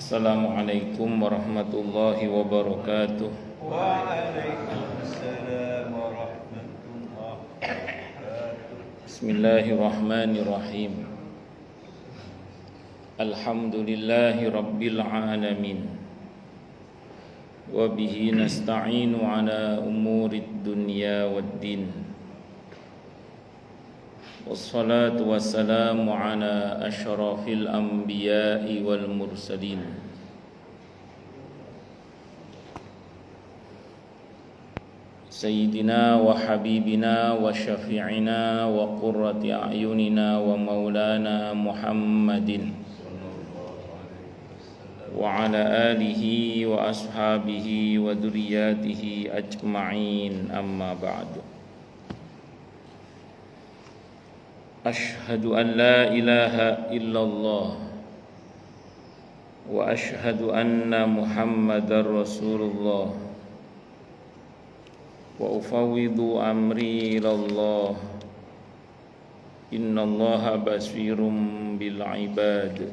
Assalamualaikum warahmatullahi wabarakatuh. Waalaikumsalam warahmatullahi wabarakatuh. Bismillahirrahmanirrahim. Alhamdulillahi rabbil alamin. Wa bihi nasta'inu ala umurid dunya waddin. Wassalatu wassalamu ala asyrafil anbiya'i wal mursalin. Sayyidina wa habibina wa syafi'ina wa qurrati a'yunina wa maulana Muhammadin wa ala alihi wa ashabihi wa dzurriyyatihi ajma'in, amma ba'du. Ashhadu an la ilaha illallah wa ashhadu anna Muhammadar Rasulullah wa ufawwidu amri ilallah. Innallaha basirum bil ibad.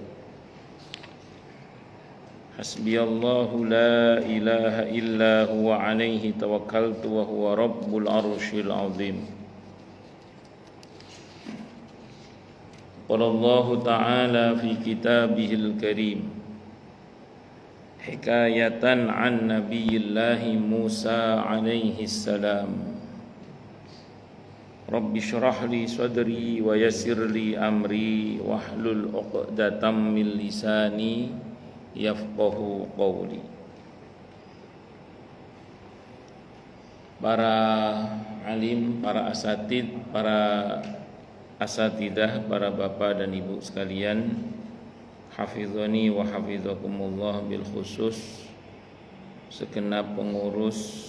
Hasbiyallahu la ilaha illa huwa alaihi tawakkaltu wa huwa rabbul arsyil azim. Qala Allah ta'ala fi kitabihil karim hikayatan an nabiyillahi Musa alaihi salam. Rabbi syrah li sadri wa yassir li amri wahlul 'uqdatam min lisani yafqahu qawli. Para alim, para asatid, para asatidah, para bapak dan ibu sekalian, hafizani wa hafizakumullah, bil khusus segenap pengurus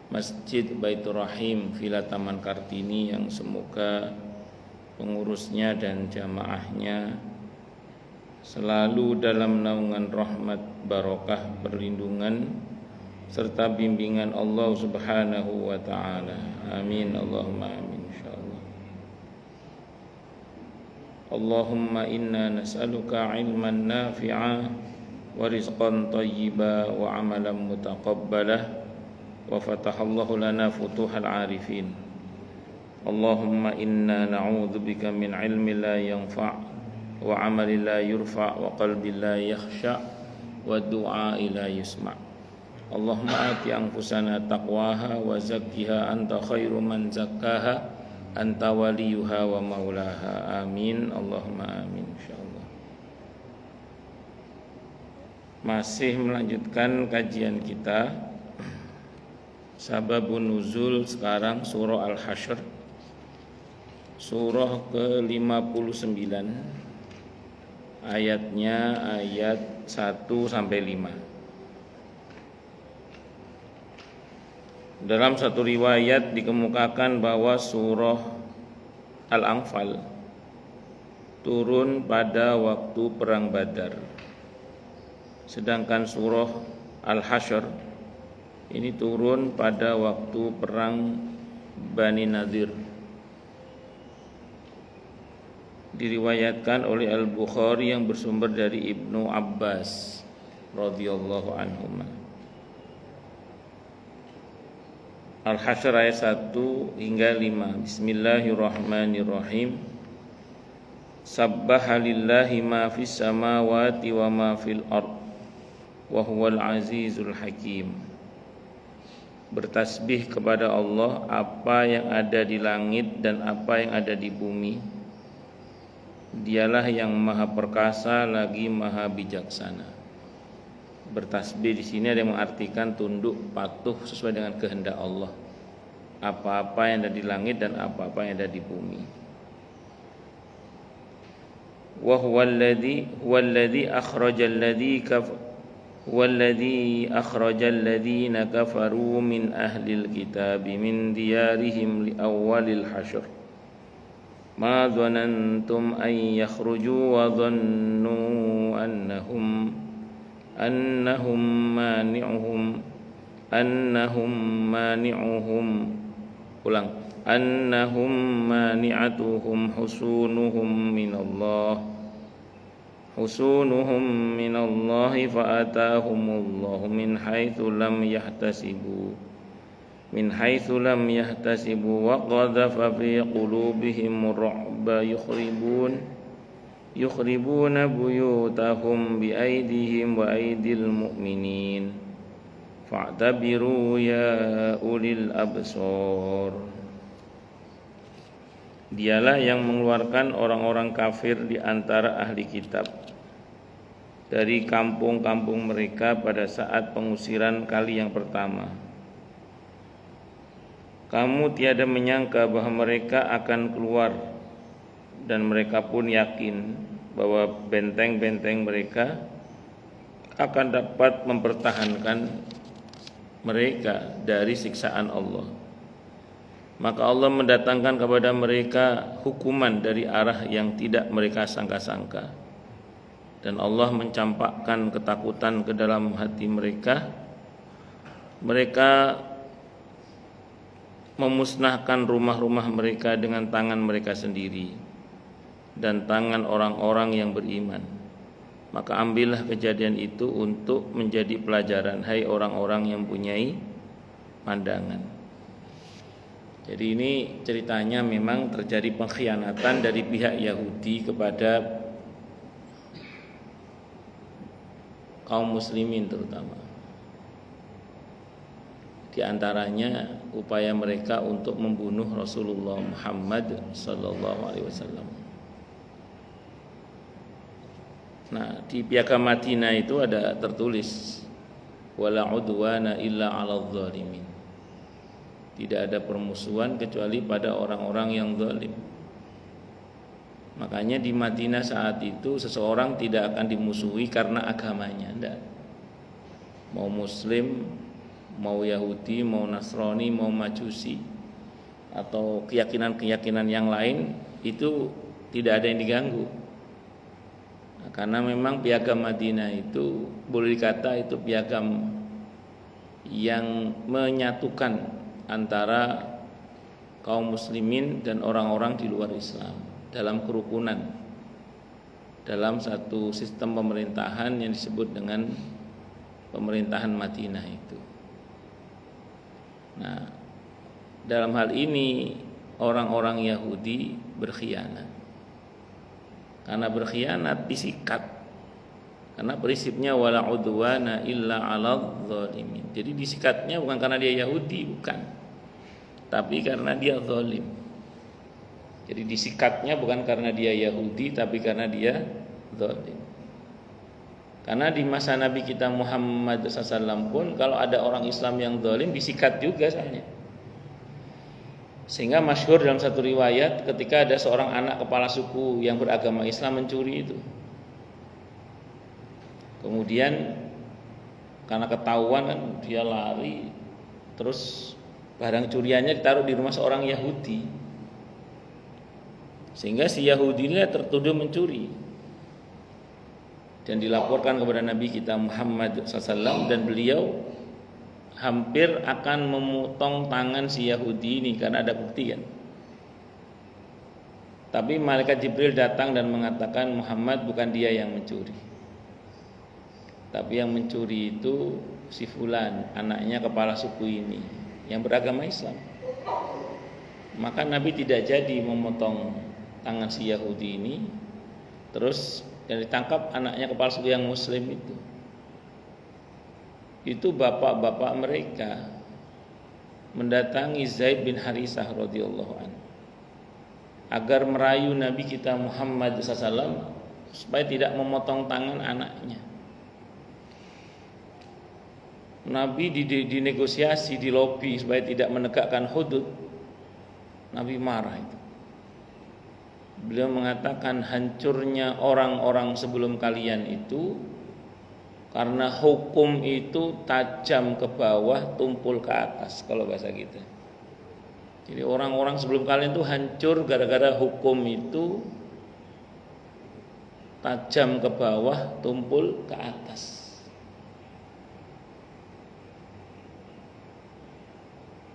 Masjid Baitur Rahim Villa Taman Kartini, yang semoga pengurusnya dan jamaahnya selalu dalam naungan rahmat, barokah, perlindungan serta bimbingan Allah Subhanahu wa taala. Amin, Allahumma amin, insyaallah. Allahumma inna nas'aluka ilman nafi'a wa rizqan thayyiba wa amalan mutaqabbalah wa fatahallahu lana futuhal arifin. Allahumma inna na'udzubika min ilmin la yanfa' wa amalin la yurfa' wa qalbin la yakhsha' wa du'ain la yusma'. Allahumma ati anfusana taqwaha wa zakkiha anta khairu man zakkaha anta waliyuha wa maulaha. Amin, Allahumma amin, insyaallah. Masih melanjutkan kajian kita Sababun Nuzul, sekarang surah Al-Hasyr, surah ke-59, ayatnya ayat 1 sampai 5. Dalam satu riwayat dikemukakan bahwa surah Al-Anfal turun pada waktu perang Badar, sedangkan surah Al-Hasyr ini turun pada waktu perang Bani Nadir. Diriwayatkan oleh Al-Bukhari yang bersumber dari Ibnu Abbas radhiyallahu anhuma. Al-Hasyr ayat 1 hingga 5. Bismillahirrahmanirrahim. Sabbaha lillahi ma fis samawati wa ma fil ard wa huwal azizul hakim. Bertasbih kepada Allah apa yang ada di langit dan apa yang ada di bumi. Dialah yang maha perkasa lagi maha bijaksana. Bertasbih di sini ada yang mengartikan tunduk, patuh sesuai dengan kehendak Allah. Apa-apa yang ada di langit dan apa-apa yang ada di bumi. Wa huwallazi akhrajal ladzina kafaru min ahlil kitabi min diyarihim li awwalil hasyr. Ma dhanantum an yakhruju wa dhannu annahum annahum mani'atuhum husunuhum minallah husunuhum minallahi fa'atahumullahu min haitsu lam yahtasibu wa qadhafa fi qulubihim ru'ba yukhribuna buyutahum biaydihim wa aydil mu'minin fa'tabiru ya ulil absar. Dialah yang mengeluarkan orang-orang kafir di antara ahli kitab dari kampung-kampung mereka pada saat pengusiran kali yang pertama. Kamu tiada menyangka bahwa mereka akan keluar, dan mereka pun yakin bahwa benteng-benteng mereka akan dapat mempertahankan mereka dari siksaan Allah. Maka Allah mendatangkan kepada mereka hukuman dari arah yang tidak mereka sangka-sangka, dan Allah mencampakkan ketakutan ke dalam hati mereka. Mereka memusnahkan rumah-rumah mereka dengan tangan mereka sendiri dan tangan orang-orang yang beriman. Maka ambillah kejadian itu untuk menjadi pelajaran, hai orang-orang yang mempunyai pandangan. Jadi ini ceritanya memang terjadi pengkhianatan dari pihak Yahudi kepada kaum muslimin terutama. Di antaranya upaya mereka untuk membunuh Rasulullah Muhammad SAW. Nah, di Piagam Madinah itu ada tertulis wala udwana illa 'alal zalimin. Tidak ada permusuhan kecuali pada orang-orang yang zalim. Makanya di Madinah saat itu seseorang tidak akan dimusuhi karena agamanya, enggak. Mau muslim, mau Yahudi, mau Nasrani, mau Majusi, atau keyakinan-keyakinan yang lain, itu tidak ada yang diganggu. Nah, karena memang Piagam Madinah itu boleh dikata itu piagam yang menyatukan antara kaum muslimin dan orang-orang di luar Islam dalam kerukunan, dalam satu sistem pemerintahan yang disebut dengan pemerintahan Madinah itu. Nah, dalam hal ini orang-orang Yahudi berkhianat. Karena berkhianat disikat. Karena prinsipnya wala udwana illa 'alal zalimin. Jadi disikatnya bukan karena dia Yahudi, bukan. Tapi karena dia zalim. Jadi disikatnya bukan karena dia Yahudi, tapi karena dia zalim. Karena di masa Nabi kita Muhammad SAW pun kalau ada orang Islam yang zalim disikat juga soalnya. Sehingga masyhur dalam satu riwayat ketika ada seorang anak kepala suku yang beragama Islam mencuri itu. Kemudian karena ketahuan kan dia lari, terus barang curiannya ditaruh di rumah seorang Yahudi. Sehingga si Yahudi ini tertuduh mencuri dan dilaporkan kepada Nabi kita Muhammad SAW, dan beliau hampir akan memotong tangan si Yahudi ini karena ada bukti kan. Tapi malaikat Jibril datang dan mengatakan Muhammad bukan dia yang mencuri, tapi yang mencuri itu si fulan, anaknya kepala suku ini yang beragama Islam. Maka Nabi tidak jadi memotong tangan si Yahudi ini, terus dan ditangkap anaknya kepala suku yang muslim itu. Itu bapak-bapak mereka mendatangi Zaid bin Harisah radhiyallahu anhu agar merayu Nabi kita Muhammad SAW supaya tidak memotong tangan anaknya. Nabi dinegosiasi, di lobi supaya tidak menegakkan hudud. Nabi marah itu. Beliau mengatakan hancurnya orang-orang sebelum kalian itu karena hukum itu tajam ke bawah, tumpul ke atas kalau bahasa kita. Jadi orang-orang sebelum kalian itu hancur gara-gara hukum itu tajam ke bawah, tumpul ke atas.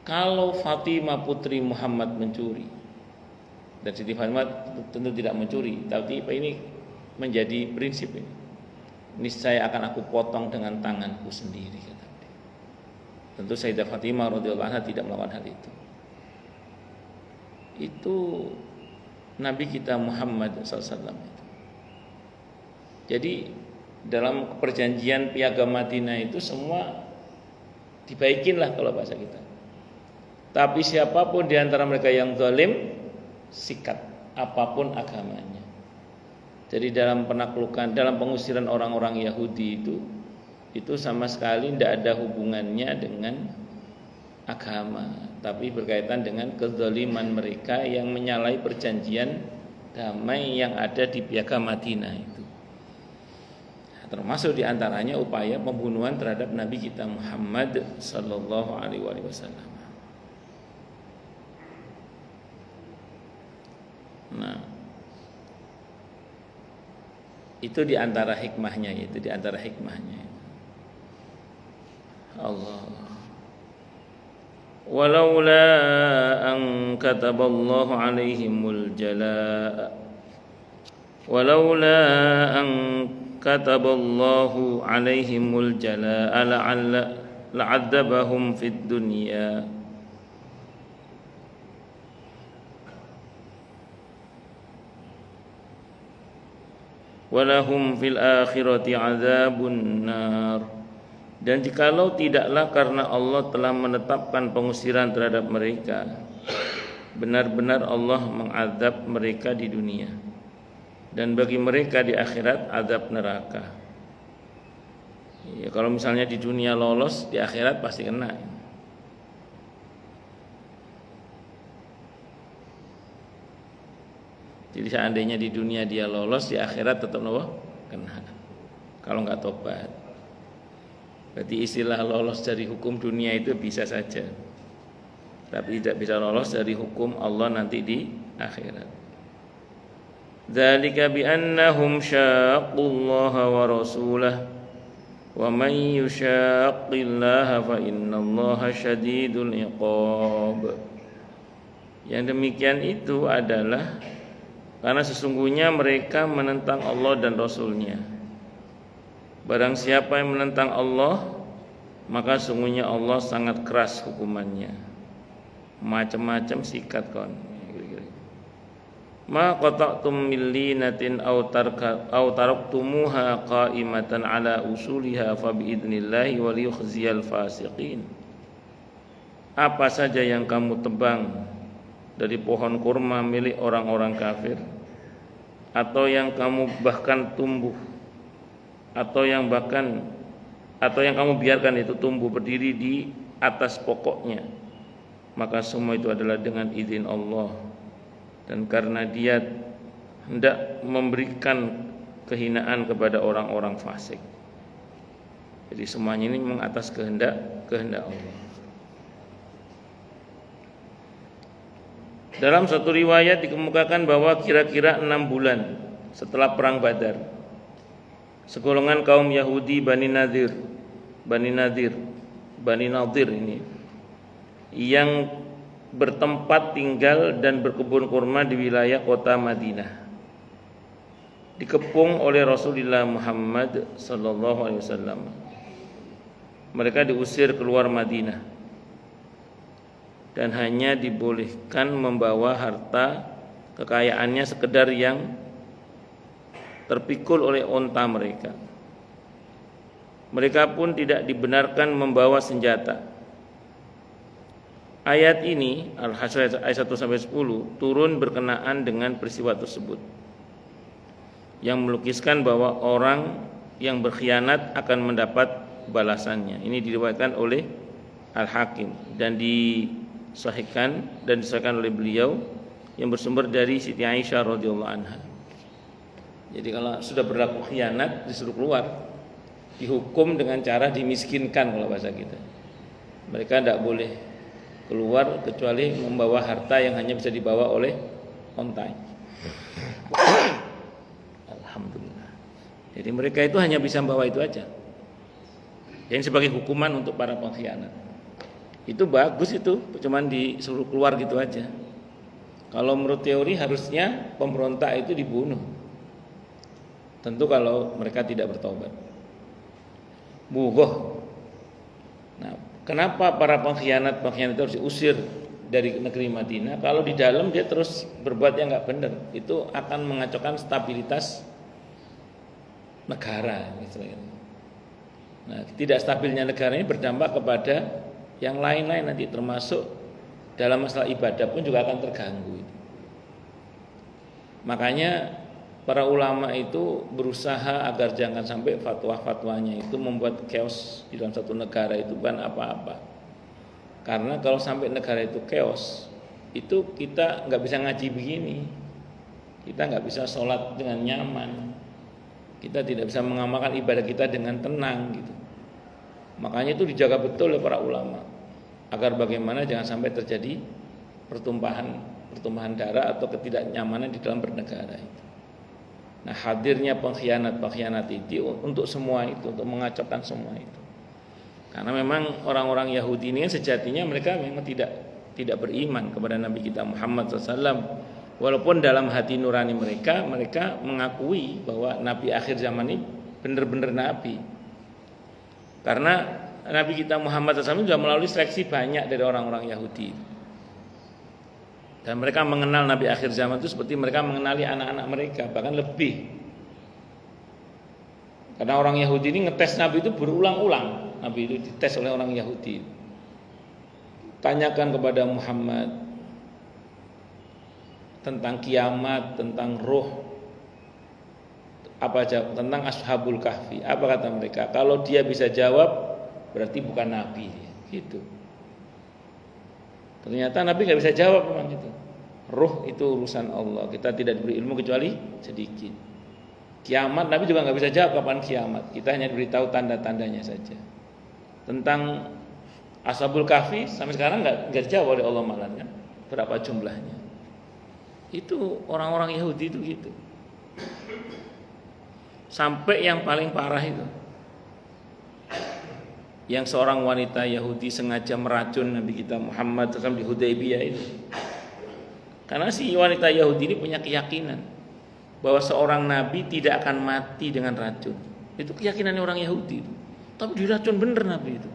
Kalau Fatimah putri Muhammad mencuri, dan Siti Fatimah tentu tidak mencuri, tapi ini menjadi prinsip ini. Niscaya akan aku potong dengan tanganku sendiri, kata beliau. Tentu Sayyidah Fatimah radhiyallahu anha tidak melakukan hal itu. Itu Nabi kita Muhammad SAW itu. Jadi dalam perjanjian Piagam Madinah itu semua dibaikin lah kalau bahasa kita. Tapi siapapun di antara mereka yang zalim, sikat apapun agamanya. Jadi dalam penaklukan, dalam pengusiran orang-orang Yahudi itu sama sekali tidak ada hubungannya dengan agama, tapi berkaitan dengan kezaliman mereka yang menyalahi perjanjian damai yang ada di Piagam Madinah itu. Termasuk diantaranya upaya pembunuhan terhadap Nabi kita Muhammad sallallahu alaihi wasallam. Nah, itu diantara hikmahnya, Allah. Walaula an kataballahu alaihimul jalaa, walaula an kataballahu alaihimul jalaa la'adzabahum fid dunya walahum fil akhirati adzabun nar. Dan jikalau tidaklah karena Allah telah menetapkan pengusiran terhadap mereka, benar-benar Allah mengazab mereka di dunia, dan bagi mereka di akhirat azab neraka. Ya, kalau misalnya di dunia lolos, di akhirat pasti kena. Jadi seandainya di dunia dia lolos, di akhirat tetap kena. Kalau nggak tobat. Berarti istilah lolos dari hukum dunia itu bisa saja, tapi tidak bisa lolos dari hukum Allah nanti di akhirat. Dzalika bi annahum syaqqullaha wa rasulahu wa man yushaqillaha fa innallaha syadidul iqab. Yang demikian itu adalah karena sesungguhnya mereka menentang Allah dan Rasul-Nya. Barang siapa yang menentang Allah, maka sesungguhnya Allah sangat keras hukumannya. Macam-macam sikat kon. Ma qata'tum min linatin aw taraktumuha qa'imatan ala usuliha fa biidnillahi wa liyukhziyal fasiqin. Apa saja yang kamu tebang dari pohon kurma milik orang-orang kafir, atau yang kamu bahkan tumbuh, atau yang kamu biarkan itu tumbuh berdiri di atas pokoknya, maka semua itu adalah dengan izin Allah, dan karena Dia hendak memberikan kehinaan kepada orang-orang fasik. Jadi semuanya ini mengatas kehendak Allah. Dalam satu riwayat dikemukakan bahwa kira-kira 6 bulan setelah perang Badar, segolongan kaum Yahudi Bani Nadir ini yang bertempat tinggal dan berkebun kurma di wilayah kota Madinah dikepung oleh Rasulullah Muhammad sallallahu alaihi wasallam. Mereka diusir keluar Madinah dan hanya dibolehkan membawa harta kekayaannya sekedar yang terpikul oleh onta mereka. Mereka pun tidak dibenarkan membawa senjata. Ayat ini Al-Hasyr ayat 1-10 turun berkenaan dengan peristiwa tersebut, yang melukiskan bahwa orang yang berkhianat akan mendapat balasannya. Ini diriwayatkan oleh Al-Hakim dan disahihkan oleh beliau yang bersumber dari Siti Aisyah radhiyallahu anha. Jadi kalau sudah berlaku khianat disuruh keluar, dihukum dengan cara dimiskinkan kalau bahasa kita. Mereka tidak boleh keluar kecuali membawa harta yang hanya bisa dibawa oleh onta. Alhamdulillah. Jadi mereka itu hanya bisa membawa itu aja. Yang sebagai hukuman untuk para pengkhianat. Itu bagus itu, cuman disuruh keluar gitu aja. Kalau menurut teori harusnya pemberontak itu dibunuh. Tentu kalau mereka tidak bertobat. Bughoh. Nah, kenapa para pengkhianat itu harus diusir dari negeri Madinah? Kalau di dalam dia terus berbuat yang nggak benar, itu akan mengacaukan stabilitas negara. Nah, tidak stabilnya negara ini berdampak kepada yang lain-lain nanti, termasuk dalam masalah ibadah pun juga akan terganggu. Makanya para ulama itu berusaha agar jangan sampai fatwa-fatwanya itu membuat chaos di dalam satu negara itu bukan apa-apa. Karena kalau sampai negara itu chaos, itu kita nggak bisa ngaji begini, kita nggak bisa sholat dengan nyaman, kita tidak bisa mengamalkan ibadah kita dengan tenang gitu. Makanya itu dijaga betul oleh para ulama agar bagaimana jangan sampai terjadi pertumpahan darah atau ketidaknyamanan di dalam bernegara itu. Nah, hadirnya pengkhianat itu untuk semua itu, untuk mengacaukan semua itu. Karena memang orang-orang Yahudi ini sejatinya mereka memang tidak beriman kepada Nabi kita Muhammad SAW. Walaupun dalam hati nurani mereka mengakui bahwa Nabi akhir zaman ini benar-benar Nabi. Karena Nabi kita Muhammad SAW sudah melalui seleksi banyak dari orang-orang Yahudi. Dan mereka mengenal Nabi akhir zaman itu seperti mereka mengenali anak-anak mereka, bahkan lebih. Karena orang Yahudi ini ngetes Nabi itu berulang-ulang. Nabi itu dites oleh orang Yahudi. Tanyakan kepada Muhammad tentang kiamat, tentang ruh, apa aja, tentang Ashabul Kahfi. Apa kata mereka? Kalau dia bisa jawab, berarti bukan Nabi. Gitu. Ternyata Nabi nggak bisa jawab memang itu. Ruh itu urusan Allah. Kita tidak diberi ilmu kecuali sedikit. Kiamat Nabi juga nggak bisa jawab kapan kiamat. Kita hanya diberitahu tanda-tandanya saja. Tentang Ashabul Kahfi sampai sekarang nggak dijawab oleh Allah malah kan. Berapa jumlahnya? Itu orang-orang Yahudi itu gitu. Sampai yang paling parah itu, yang seorang wanita Yahudi sengaja meracun Nabi kita Muhammad SAW di Hudaybiyah itu. Karena si wanita Yahudi ini punya keyakinan bahwa seorang Nabi tidak akan mati dengan racun. Itu keyakinan orang Yahudi itu. Tapi diracun bener Nabi itu.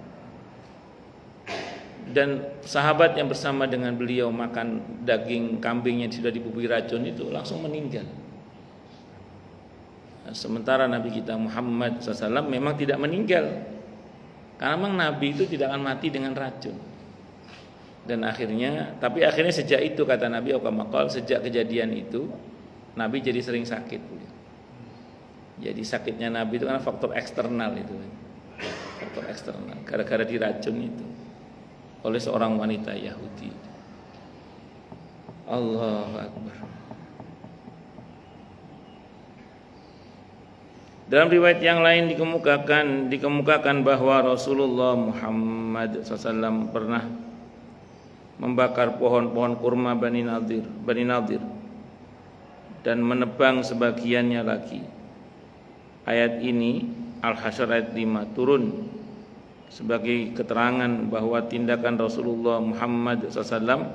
Dan sahabat yang bersama dengan beliau makan daging kambing yang sudah dibubui racun itu langsung meninggal. Sementara Nabi kita Muhammad SAW memang tidak meninggal. Karena memang Nabi itu tidak akan mati dengan racun. Dan akhirnya sejak itu kata Nabi Okamakal, sejak kejadian itu Nabi jadi sering sakit. Jadi sakitnya Nabi itu karena faktor eksternal itu. Faktor eksternal gara-gara diracun itu oleh seorang wanita Yahudi. Allahu Akbar. Dalam riwayat yang lain dikemukakan bahwa Rasulullah Muhammad SAW pernah membakar pohon-pohon kurma Bani Nadir dan menebang sebagiannya lagi. Ayat ini Al-Hasyr ayat 5 turun sebagai keterangan bahwa tindakan Rasulullah Muhammad SAW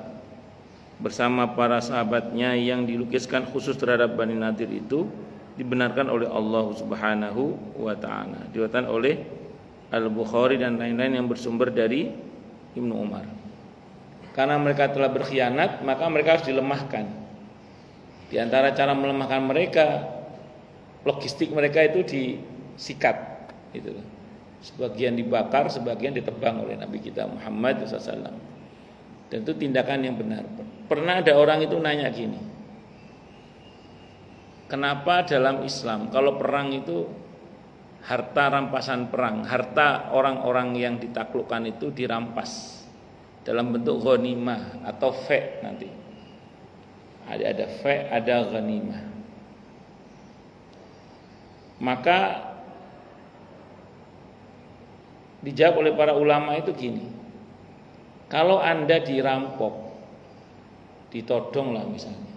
bersama para sahabatnya yang dilukiskan khusus terhadap Bani Nadir itu dibenarkan oleh Allah Subhanahu wa taala. Diriwayatkan oleh Al-Bukhari dan lain-lain yang bersumber dari Ibnu Umar. Karena mereka telah berkhianat, maka mereka harus dilemahkan. Di antara cara melemahkan mereka, logistik mereka itu disikat, gitu. Sebagian dibakar, sebagian ditebang oleh Nabi kita Muhammad SAW. Dan itu tindakan yang benar. Pernah ada orang itu nanya gini, kenapa dalam Islam kalau perang itu harta rampasan perang, harta orang-orang yang ditaklukkan itu dirampas dalam bentuk ghanimah atau fe nanti. Ada fe, ada ghanimah. Maka dijawab oleh para ulama itu gini, kalau Anda dirampok, ditodong lah misalnya,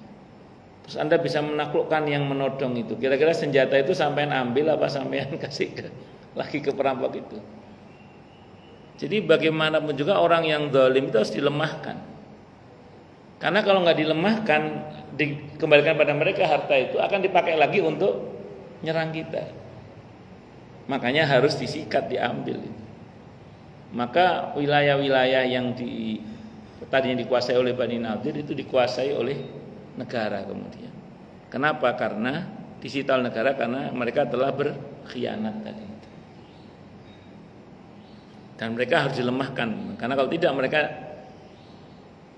terus Anda bisa menaklukkan yang menodong itu, kira-kira senjata itu sampean ambil apa sampean kasih lagi ke perampok itu. Jadi bagaimanapun juga orang yang zalim itu harus dilemahkan. Karena kalau nggak dilemahkan, dikembalikan pada mereka harta itu akan dipakai lagi untuk nyerang kita. Makanya harus disikat, diambil. Maka wilayah-wilayah yang tadinya dikuasai oleh Bani Nadir itu dikuasai oleh negara kemudian. Kenapa? Karena disita oleh negara karena mereka telah berkhianat tadi. Dan mereka harus dilemahkan, karena kalau tidak mereka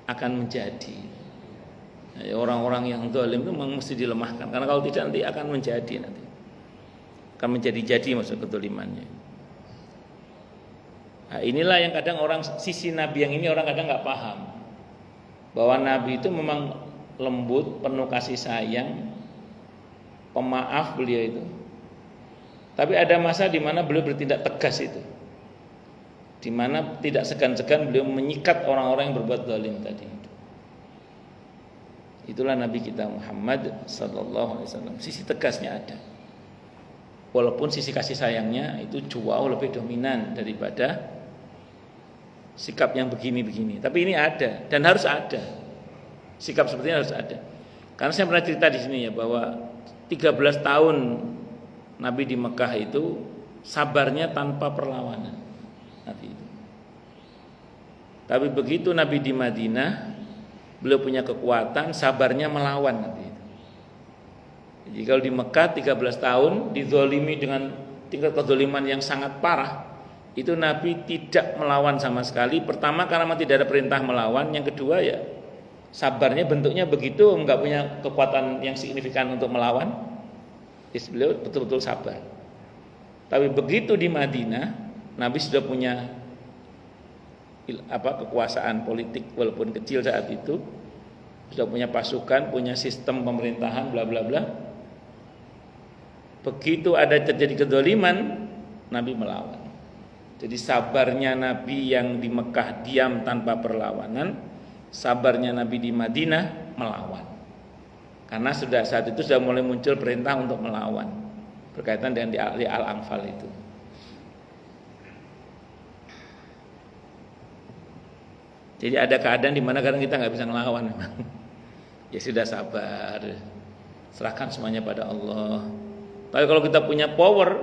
akan menjadi orang-orang yang zalim itu memang mesti dilemahkan, karena kalau tidak nanti akan menjadi maksud kedzalimannya. Nah, inilah yang kadang orang sisi Nabi yang ini orang kadang nggak paham, bahwa Nabi itu memang lembut, penuh kasih sayang, pemaaf beliau itu. Tapi ada masa di mana beliau bertindak tegas itu, di mana tidak segan-segan beliau menyikat orang-orang yang berbuat zalim tadi. Itulah Nabi kita Muhammad sallallahu alaihi wasallam. Sisi tegasnya ada. Walaupun sisi kasih sayangnya itu jauh lebih dominan daripada sikap yang begini-begini. Tapi ini ada dan harus ada. Sikap seperti ini harus ada. Karena saya pernah cerita di sini ya bahwa 13 tahun Nabi di Mekah itu sabarnya tanpa perlawanan. Nabi itu. Tapi begitu Nabi di Madinah, beliau punya kekuatan, sabarnya melawan Nabi itu. Jadi kalau di Mekah 13 tahun dizolimi dengan tingkat kezoliman yang sangat parah, itu Nabi tidak melawan sama sekali. Pertama karena memang tidak ada perintah melawan, yang kedua ya sabarnya bentuknya begitu, enggak punya kekuatan yang signifikan untuk melawan. Jadi beliau betul-betul sabar. Tapi begitu di Madinah, Nabi sudah punya kekuasaan politik walaupun kecil saat itu, sudah punya pasukan, punya sistem pemerintahan, bla bla bla. Begitu ada terjadi kedzaliman, Nabi melawan. Jadi sabarnya Nabi yang di Mekah diam tanpa perlawanan, sabarnya Nabi di Madinah melawan. Karena saat itu sudah mulai muncul perintah untuk melawan berkaitan dengan di Al-Anfal itu. Jadi ada keadaan di mana kadang kita nggak bisa ngelawan memang. Ya sudah sabar, serahkan semuanya pada Allah. Tapi kalau kita punya power,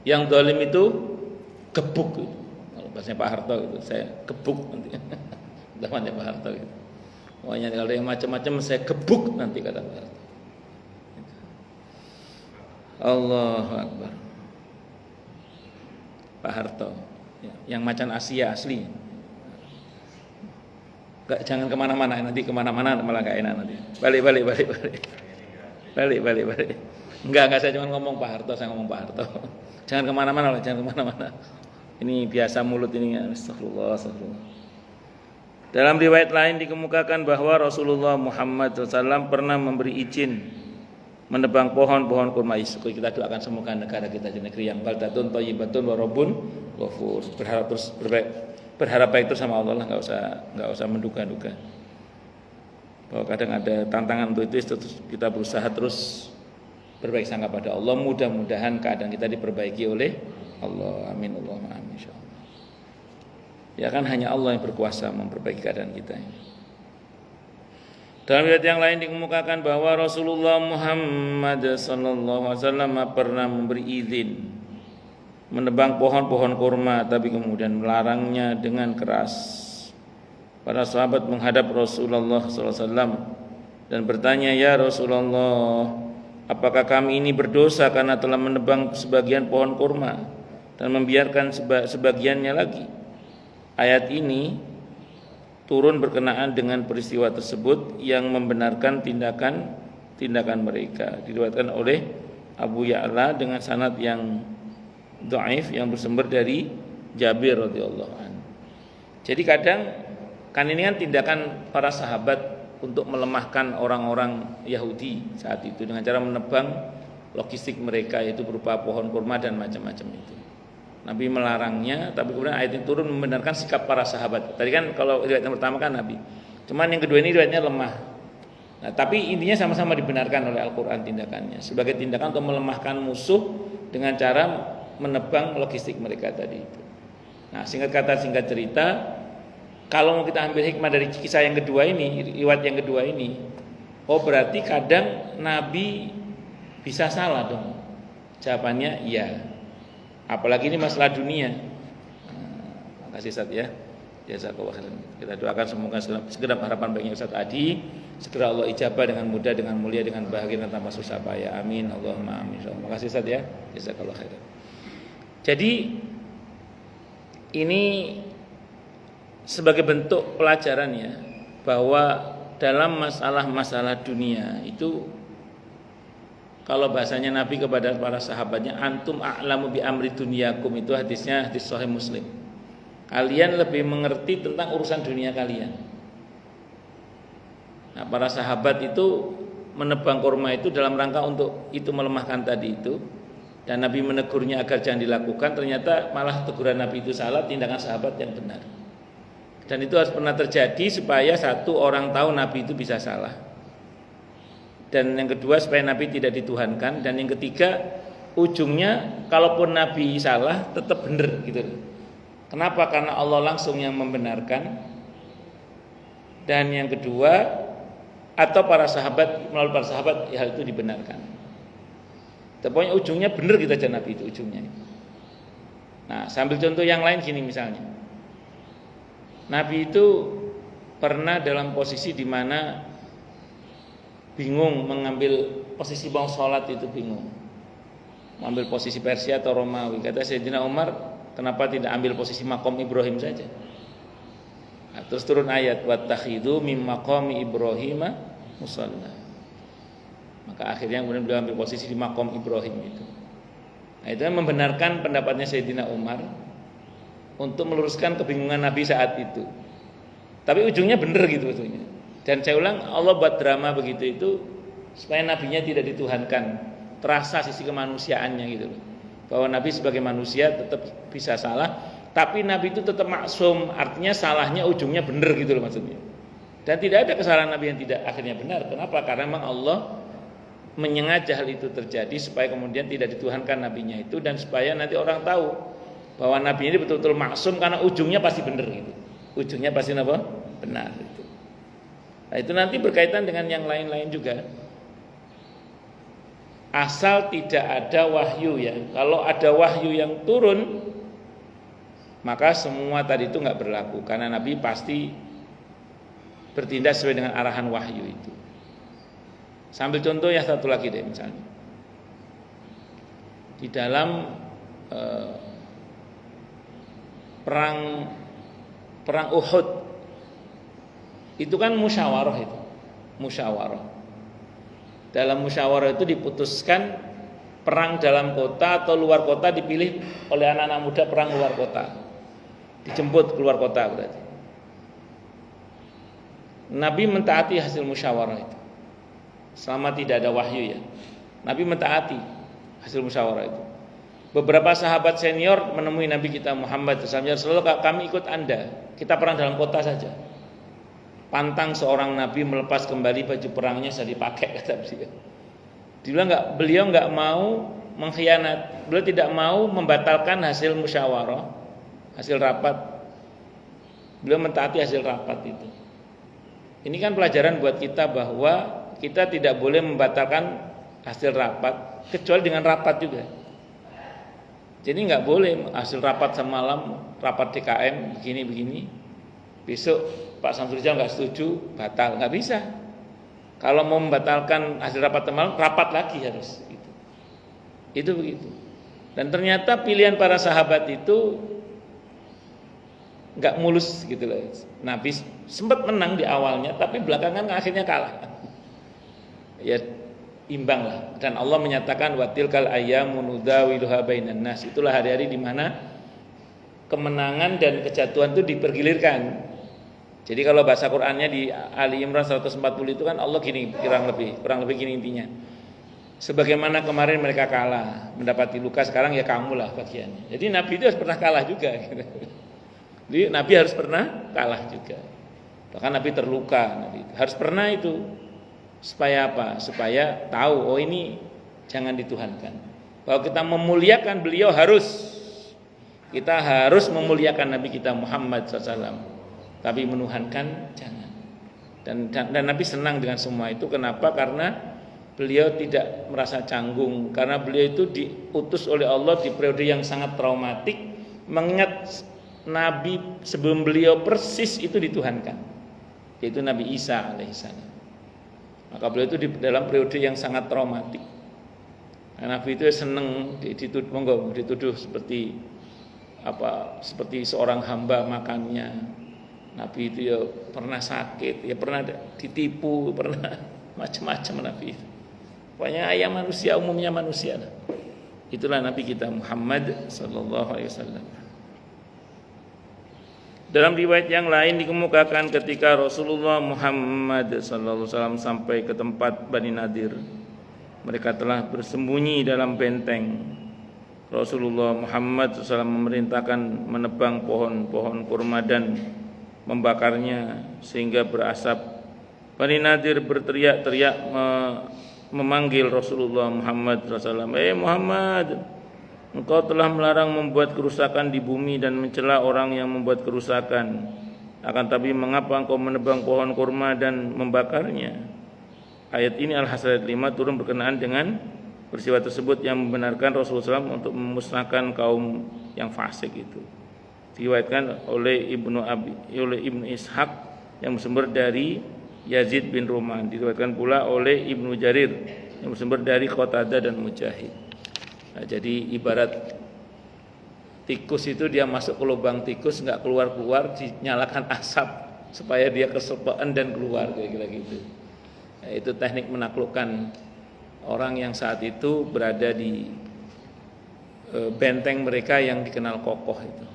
yang zalim itu gebuk. Kalau bahasanya Pak Harto itu, saya gebuk nanti. Zamannya Pak Harto gitu. Pokoknya kalau yang macam-macam saya gebuk nanti kata Pak Harto. Allahu Akbar. Pak Harto, yang macan Asia asli. Jangan kemana-mana, nanti kemana-mana malah gak enak nanti. Balik. Enggak, saya cuma ngomong Pak Harto, saya ngomong Pak Harto. Jangan kemana-mana. Ini biasa mulut ini. Astagfirullah. Dalam riwayat lain dikemukakan bahwa Rasulullah Muhammad SAW pernah memberi izin menebang pohon-pohon kurma. Kita doakan semoga negara kita jadi negeri yang baldatun thayyibatun wa rabbun ghafur. Berharap baik terus sama Allah lah, nggak usah menduga-duga. Bahwa kadang ada tantangan untuk itu, terus kita berusaha terus berbaik sangka pada Allah. Mudah-mudahan keadaan kita diperbaiki oleh Allah. Amin Allahumma amin insyaallah. Ya kan hanya Allah yang berkuasa memperbaiki keadaan kita. Dalam riwayat yang lain dikemukakan bahwa Rasulullah Muhammad sallallahu alaihi wasallam pernah memberi izin menebang pohon-pohon kurma, tapi kemudian melarangnya dengan keras. Para sahabat menghadap Rasulullah SAW dan bertanya, ya Rasulullah, apakah kami ini berdosa karena telah menebang sebagian pohon kurma dan membiarkan sebagiannya lagi? Ayat ini turun berkenaan dengan peristiwa tersebut yang membenarkan tindakan mereka. Diriwayatkan oleh Abu Ya'la dengan sanad yang dhaif yang bersumber dari Jabir radhiyallahu anhu. Jadi kadang kan ini kan tindakan para sahabat untuk melemahkan orang-orang Yahudi saat itu dengan cara menebang logistik mereka, yaitu berupa pohon kurma dan macam-macam itu. Nabi melarangnya, tapi kemudian ayat ini turun membenarkan sikap para sahabat. Tadi kan kalau riwayat yang pertama kan Nabi, cuman yang kedua ini riwayatnya lemah. Nah, tapi intinya sama-sama dibenarkan oleh Al-Quran tindakannya sebagai tindakan untuk melemahkan musuh dengan cara menebang logistik mereka tadi itu. Nah, singkat cerita, kalau mau kita ambil hikmah dari kisah yang kedua ini, riwayat yang kedua ini, oh berarti kadang Nabi bisa salah dong. Jawabannya iya. Apalagi ini masalah dunia. Makasih Ustaz ya. Jazakallahu khairan. Kita doakan semoga segera harapan baiknya Ustaz Adi segera Allah ijabah dengan mudah, dengan mulia, dengan bahagia dan tanpa susah payah. Amin. Allahumma amin. Makasih Ustaz ya. Jazakallahu khairan. Jadi ini sebagai bentuk pelajaran ya, bahwa dalam masalah-masalah dunia itu, kalau bahasanya Nabi kepada para sahabatnya, antum a'lamu bi amri dunyakum, itu hadisnya hadis sahih Muslim. Kalian lebih mengerti tentang urusan dunia kalian. Nah, para sahabat itu menebang kurma itu dalam rangka untuk itu melemahkan tadi itu, dan Nabi menegurnya agar jangan dilakukan. Ternyata malah teguran Nabi itu salah, tindakan sahabat yang benar. Dan itu harus pernah terjadi supaya satu, orang tahu Nabi itu bisa salah, dan yang kedua supaya Nabi tidak dituhankan, dan yang ketiga ujungnya kalaupun Nabi salah tetap benar gitu. Kenapa? Karena Allah langsung yang membenarkan. Dan yang kedua, atau para sahabat, melalui para sahabat hal itu dibenarkan. Pokoknya ujungnya benar kita aja Nabi itu ujungnya. Nah, sambil contoh yang lain gini misalnya. Nabi itu pernah dalam posisi di mana bingung mengambil posisi mau sholat, itu bingung mengambil posisi Persia atau Romawi. Kata Sayyidina Umar, kenapa tidak ambil posisi makom Ibrahim saja? Nah, terus turun ayat wattakhidhu mim maqami Ibrahim musalla. Maka akhirnya kemudian beliau ambil posisi di makom Ibrahim itu. Nah, itu membenarkan pendapatnya Sayyidina Umar untuk meluruskan kebingungan Nabi saat itu. Tapi ujungnya benar gitu ujungnya. Dan saya ulang, Allah buat drama begitu itu supaya nabinya tidak dituhankan, terasa sisi kemanusiaannya gitu loh. Bahwa Nabi sebagai manusia tetap bisa salah, tapi Nabi itu tetap maksum, artinya salahnya ujungnya benar gitu loh maksudnya. Dan tidak ada kesalahan Nabi yang tidak akhirnya benar. Kenapa? Karena memang Allah menyengaja hal itu terjadi supaya kemudian tidak dituhankan nabinya itu, dan supaya nanti orang tahu bahwa Nabi ini betul-betul maksum karena ujungnya pasti benar gitu. Ujungnya pasti apa? Benar gitu. Nah, itu nanti berkaitan dengan yang lain-lain juga. Asal tidak ada wahyu ya. Kalau ada wahyu yang turun, maka semua tadi itu enggak berlaku, karena Nabi pasti bertindak sesuai dengan arahan wahyu itu. Sambil contoh yang satu lagi deh misalnya. Di dalam perang Uhud itu kan musyawarah itu. Musyawarah. Dalam musyawarah itu diputuskan perang dalam kota atau luar kota dipilih oleh anak-anak muda perang luar kota. Dijemput keluar kota berarti. Nabi mentaati hasil musyawarah itu. Selama tidak ada wahyu ya. Nabi mentaati hasil musyawarah itu. Beberapa sahabat senior menemui Nabi kita Muhammad SAW, selalu kami ikut Anda. Kita perang dalam kota saja. Pantang seorang Nabi melepas kembali baju perangnya sudah dipakai, kata beliau. Beliau nggak mau mengkhianat. Beliau tidak mau membatalkan hasil musyawarah, hasil rapat. Beliau mentaati hasil rapat itu. Ini kan pelajaran buat kita bahwa kita tidak boleh membatalkan hasil rapat kecuali dengan rapat juga. Jadi nggak boleh hasil rapat semalam, rapat DKM begini-begini, besok Pak Samsudin nggak setuju, batal, nggak bisa. Kalau mau membatalkan hasil rapat semalam, rapat lagi harus. Itu begitu. Dan ternyata pilihan para sahabat itu nggak mulus gitu loh. Nabi sempat menang di awalnya, tapi belakangan akhirnya kalah. Ya imbang lah. Dan Allah menyatakan watilkal ayyamu nudawiluha bainan nas. Itulah hari-hari di mana kemenangan dan kejatuhan itu dipergilirkan. Jadi kalau bahasa Qur'annya di Ali Imran 140 itu kan Allah gini kurang lebih gini intinya. Sebagaimana kemarin mereka kalah, mendapati luka, sekarang ya kamulah bagiannya. Jadi Nabi itu harus pernah kalah juga gitu. Jadi Nabi harus pernah kalah juga. Bahkan Nabi terluka, Nabi harus pernah itu. Supaya apa? Supaya tahu, oh ini jangan dituhankan. Bahwa kita memuliakan beliau kita harus memuliakan Nabi kita Muhammad SAW. Tapi menuhankan jangan. Dan Nabi senang dengan semua itu. Kenapa? Karena beliau tidak merasa canggung karena beliau itu diutus oleh Allah di periode yang sangat traumatik, mengingat Nabi sebelum beliau persis itu dituhankan, yaitu Nabi Isa alaihissalam. Maka beliau itu di dalam periode yang sangat traumatik. Nah, Nabi itu seneng dituduh seperti seorang hamba makannya. Nabi itu ya pernah sakit, ya pernah ditipu, pernah macam-macam Nabi itu. Pokoknya ayam manusia, umumnya manusia. Itulah Nabi kita Muhammad sallallahu alaihi wasallam. Dalam riwayat yang lain dikemukakan ketika Rasulullah Muhammad sallallahu alaihi wasallam sampai ke tempat Bani Nadir, mereka telah bersembunyi dalam benteng. Rasulullah Muhammad SAW memerintahkan menebang pohon-pohon kurma dan membakarnya sehingga berasap. Bani Nadir berteriak-teriak memanggil Rasulullah Muhammad SAW. Muhammad, engkau telah melarang membuat kerusakan di bumi dan mencela orang yang membuat kerusakan. Akan tapi mengapa engkau menebang pohon kurma dan membakarnya? Ayat ini Al-Hasyr 5 turun berkenaan dengan peristiwa tersebut yang membenarkan Rasulullah SAW untuk memusnahkan kaum yang fasik itu. Diriwayatkan oleh Ibnu Ishaq yang bersumber dari Yazid bin Ruman. Diriwayatkan pula oleh Ibnu Jarir yang bersumber dari Qatadah dan Mujahid. Nah, jadi ibarat tikus itu dia masuk ke lubang tikus nggak keluar-keluar, dinyalakan asap supaya dia keserpaan dan keluar, kira-kira gitu. Nah, itu teknik menaklukkan orang yang saat itu berada di benteng mereka yang dikenal kokoh itu.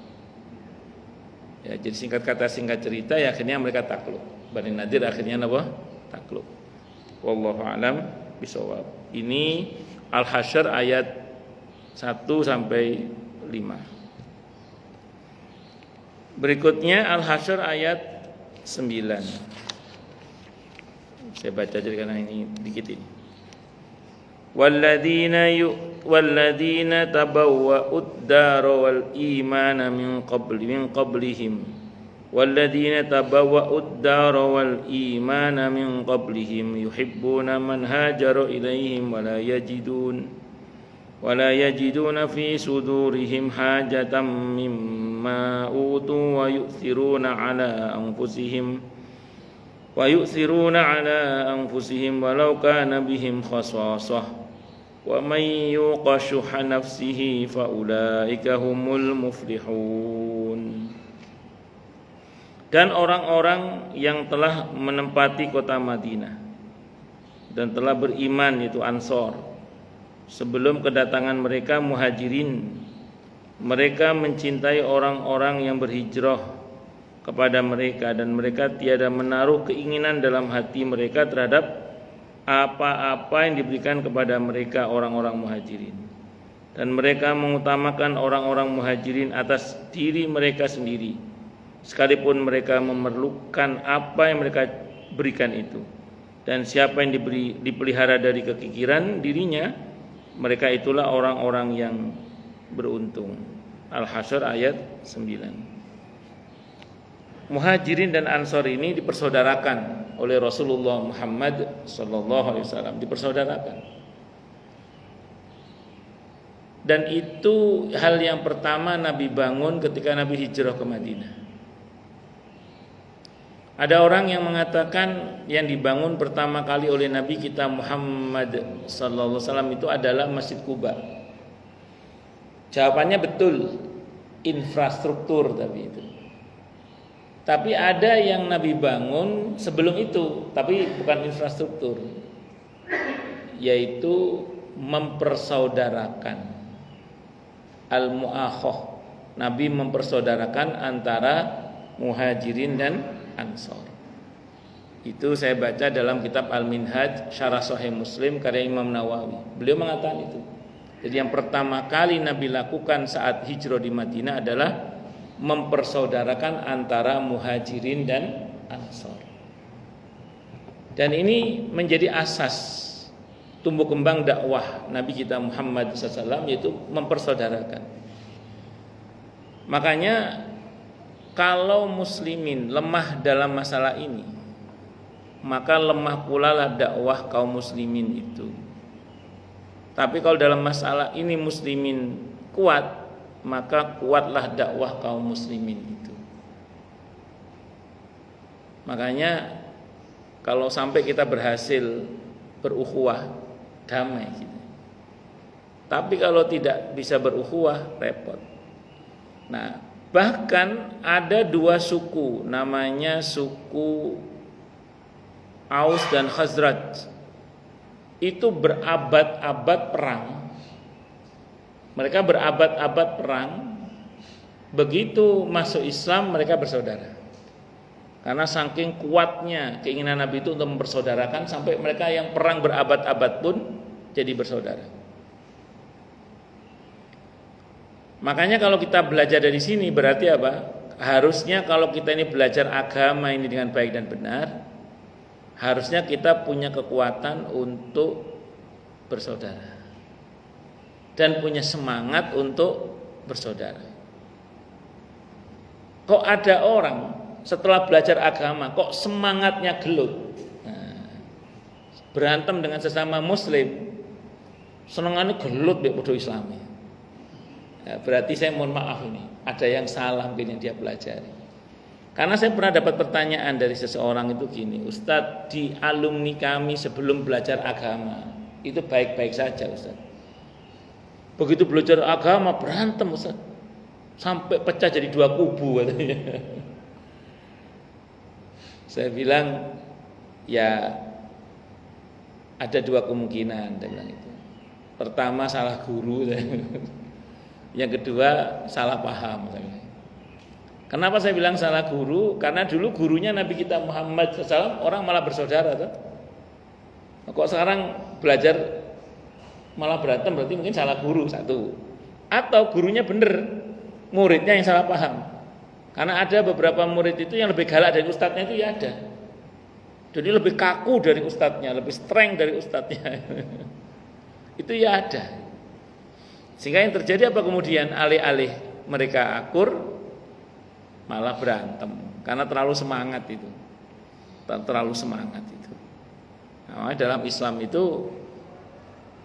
Ya, jadi singkat kata singkat cerita ya akhirnya mereka takluk. Bani Nadir akhirnya apa? Takluk. Wallahu a'lam bishawab. Ini Al-Hasyr ayat 1 sampai 5. Berikutnya Al-Hasyr ayat 9. Saya baca jadi karena ini dikit ini. Walladzina tabawwa'ud dara wal imana min qablihim walladzina tabawwa'ud dara wal imana min qablihim yuhibbuna man hajara ilaihim wala yajiduna fi sudurihim hajatan mimma utu wa yu'thiruna ala anfusihim walau kana bihim khasasah wa may yuqa shuhha nafsihi fa ulaika humul muflihun. Dan orang-orang yang telah menempati kota Madinah dan telah beriman, yaitu Ansor, sebelum kedatangan mereka Muhajirin, mereka mencintai orang-orang yang berhijrah kepada mereka dan mereka tiada menaruh keinginan dalam hati mereka terhadap apa-apa yang diberikan kepada mereka orang-orang Muhajirin, dan mereka mengutamakan orang-orang Muhajirin atas diri mereka sendiri sekalipun mereka memerlukan apa yang mereka berikan itu. Dan siapa yang dipelihara dari kekikiran dirinya, mereka itulah orang-orang yang beruntung. Al-Hasyr ayat 9. Muhajirin dan Ansor ini dipersaudarakan oleh Rasulullah Muhammad sallallahu alaihi wasallam, dipersaudarakan. Dan itu hal yang pertama Nabi bangun ketika Nabi hijrah ke Madinah. Ada orang yang mengatakan yang dibangun pertama kali oleh Nabi kita Muhammad sallallahu alaihi wasallam itu adalah Masjid Quba. Jawabannya betul, infrastruktur tapi ada yang Nabi bangun sebelum itu, tapi bukan infrastruktur, yaitu mempersaudarakan. Al-Mu'akhah, Nabi mempersaudarakan antara Muhajirin dan Ansor. Itu saya baca dalam kitab Al-Minhaj Syarah Sahih Muslim karya Imam Nawawi. Beliau mengatakan itu. Jadi yang pertama kali Nabi lakukan saat hijrah di Madinah adalah mempersaudarakan antara Muhajirin dan Ansor. Dan ini menjadi asas tumbuh kembang dakwah Nabi kita Muhammad SAW, yaitu mempersaudarakan. Makanya kalau muslimin lemah dalam masalah ini, maka lemah pula lah dakwah kaum muslimin itu. Tapi kalau dalam masalah ini muslimin kuat, maka kuatlah dakwah kaum muslimin itu. Makanya kalau sampai kita berhasil berukhuwah, damai gitu. Tapi kalau tidak bisa berukhuwah, repot. Nah, bahkan ada dua suku, namanya suku Aus dan Khazraj. Itu berabad-abad perang. Mereka berabad-abad perang. Begitu masuk Islam, mereka bersaudara. Karena saking kuatnya keinginan Nabi itu untuk mempersaudarakan, sampai mereka yang perang berabad-abad pun jadi bersaudara. Makanya kalau kita belajar dari sini berarti apa? Harusnya kalau kita ini belajar agama ini dengan baik dan benar, harusnya kita punya kekuatan untuk bersaudara dan punya semangat untuk bersaudara. Kok ada orang setelah belajar agama kok semangatnya gelut, berantem dengan sesama muslim, senengannya gelut mbek padha Islami. Ya, berarti saya mohon maaf, ini ada yang salah mungkin yang dia pelajari. Karena saya pernah dapat pertanyaan dari seseorang itu gini, Ustadz, di alumni kami sebelum belajar agama itu baik-baik saja Ustadz. Begitu belajar agama berantem Ustadz, sampai pecah jadi dua kubu katanya. Saya bilang ya ada dua kemungkinan dengan itu. Pertama salah guru, yang kedua salah paham. Kenapa saya bilang salah guru? Karena dulu gurunya Nabi kita Muhammad SAW orang malah bersaudara tuh. Kok sekarang belajar malah berantem, berarti mungkin salah guru satu. Atau gurunya bener, muridnya yang salah paham. Karena ada beberapa murid itu yang lebih galak dari ustadznya itu ya ada. Jadi lebih kaku dari ustadznya, lebih strength dari ustadznya. Itu ya ada. Sehingga yang terjadi apa kemudian? Alih-alih mereka akur, malah berantem. Karena terlalu semangat itu. Terlalu semangat itu. Nah, dalam Islam itu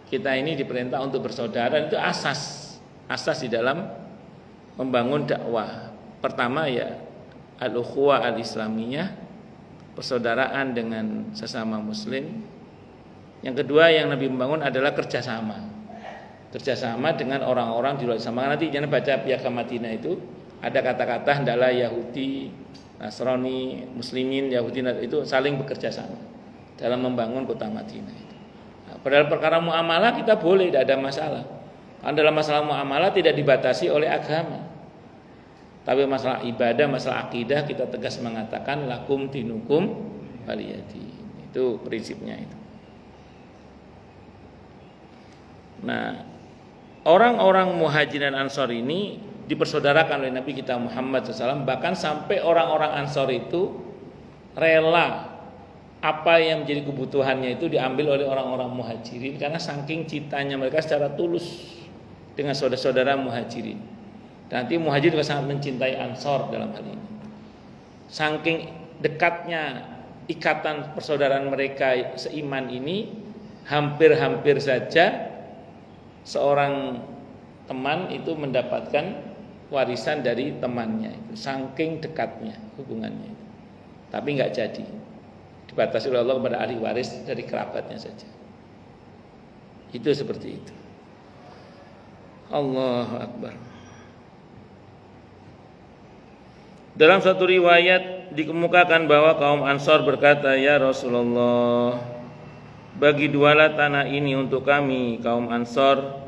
kita ini diperintah untuk bersaudara, itu asas di dalam membangun dakwah. Pertama ya al-ukhuwah al-islamiyah, persaudaraan dengan sesama muslim. Yang kedua yang Nabi membangun adalah kerjasama dengan orang-orang di luar Islam. Nanti jangan baca Piagam Madinah itu ada kata-kata hendaklah Yahudi, Nasrani, Muslimin, Yahudi itu saling bekerja sama dalam membangun kota Madinah itu. Nah, padahal perkara muamalah kita boleh, tidak ada masalah. Karena dalam masalah muamalah tidak dibatasi oleh agama. Tapi masalah ibadah, masalah akidah kita tegas mengatakan lakum dinukum waliyadin. Itu prinsipnya itu. Nah, orang-orang Muhajirin dan Ansor ini dipersaudarakan oleh Nabi kita Muhammad SAW. Bahkan sampai orang-orang Ansor itu rela apa yang menjadi kebutuhannya itu diambil oleh orang-orang Muhajirin, karena saking cintanya mereka secara tulus dengan saudara-saudara Muhajirin. Dan nanti Muhajirin juga sangat mencintai Ansor dalam hal ini. Saking dekatnya ikatan persaudaraan mereka seiman ini, hampir-hampir saja seorang teman itu mendapatkan warisan dari temannya itu, saking dekatnya hubungannya itu. Tapi nggak jadi, dibatasi oleh Allah kepada ahli waris dari kerabatnya saja. Itu seperti itu. Allahu Akbar. Dalam satu riwayat dikemukakan bahwa kaum Ansor berkata, ya Rasulullah, bagi dualah tanah ini untuk kami kaum Ansor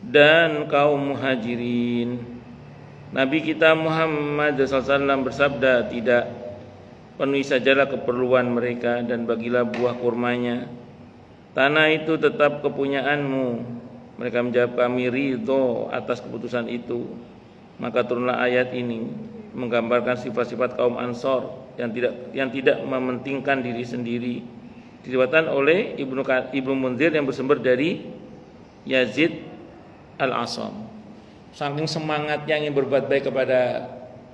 dan kaum Muhajirin. Nabi kita Muhammad SAW bersabda, tidak, penuhi sajalah keperluan mereka dan bagilah buah kurmanya. Tanah itu tetap kepunyaanmu. Mereka menjawab, kami ridho atas keputusan itu. Maka turunlah ayat ini menggambarkan sifat-sifat kaum Ansor yang tidak mementingkan diri sendiri. Diriwayatkan oleh Ibnu Munzir yang bersumber dari Yazid Al-Asam. Saking semangatnya ingin berbuat baik kepada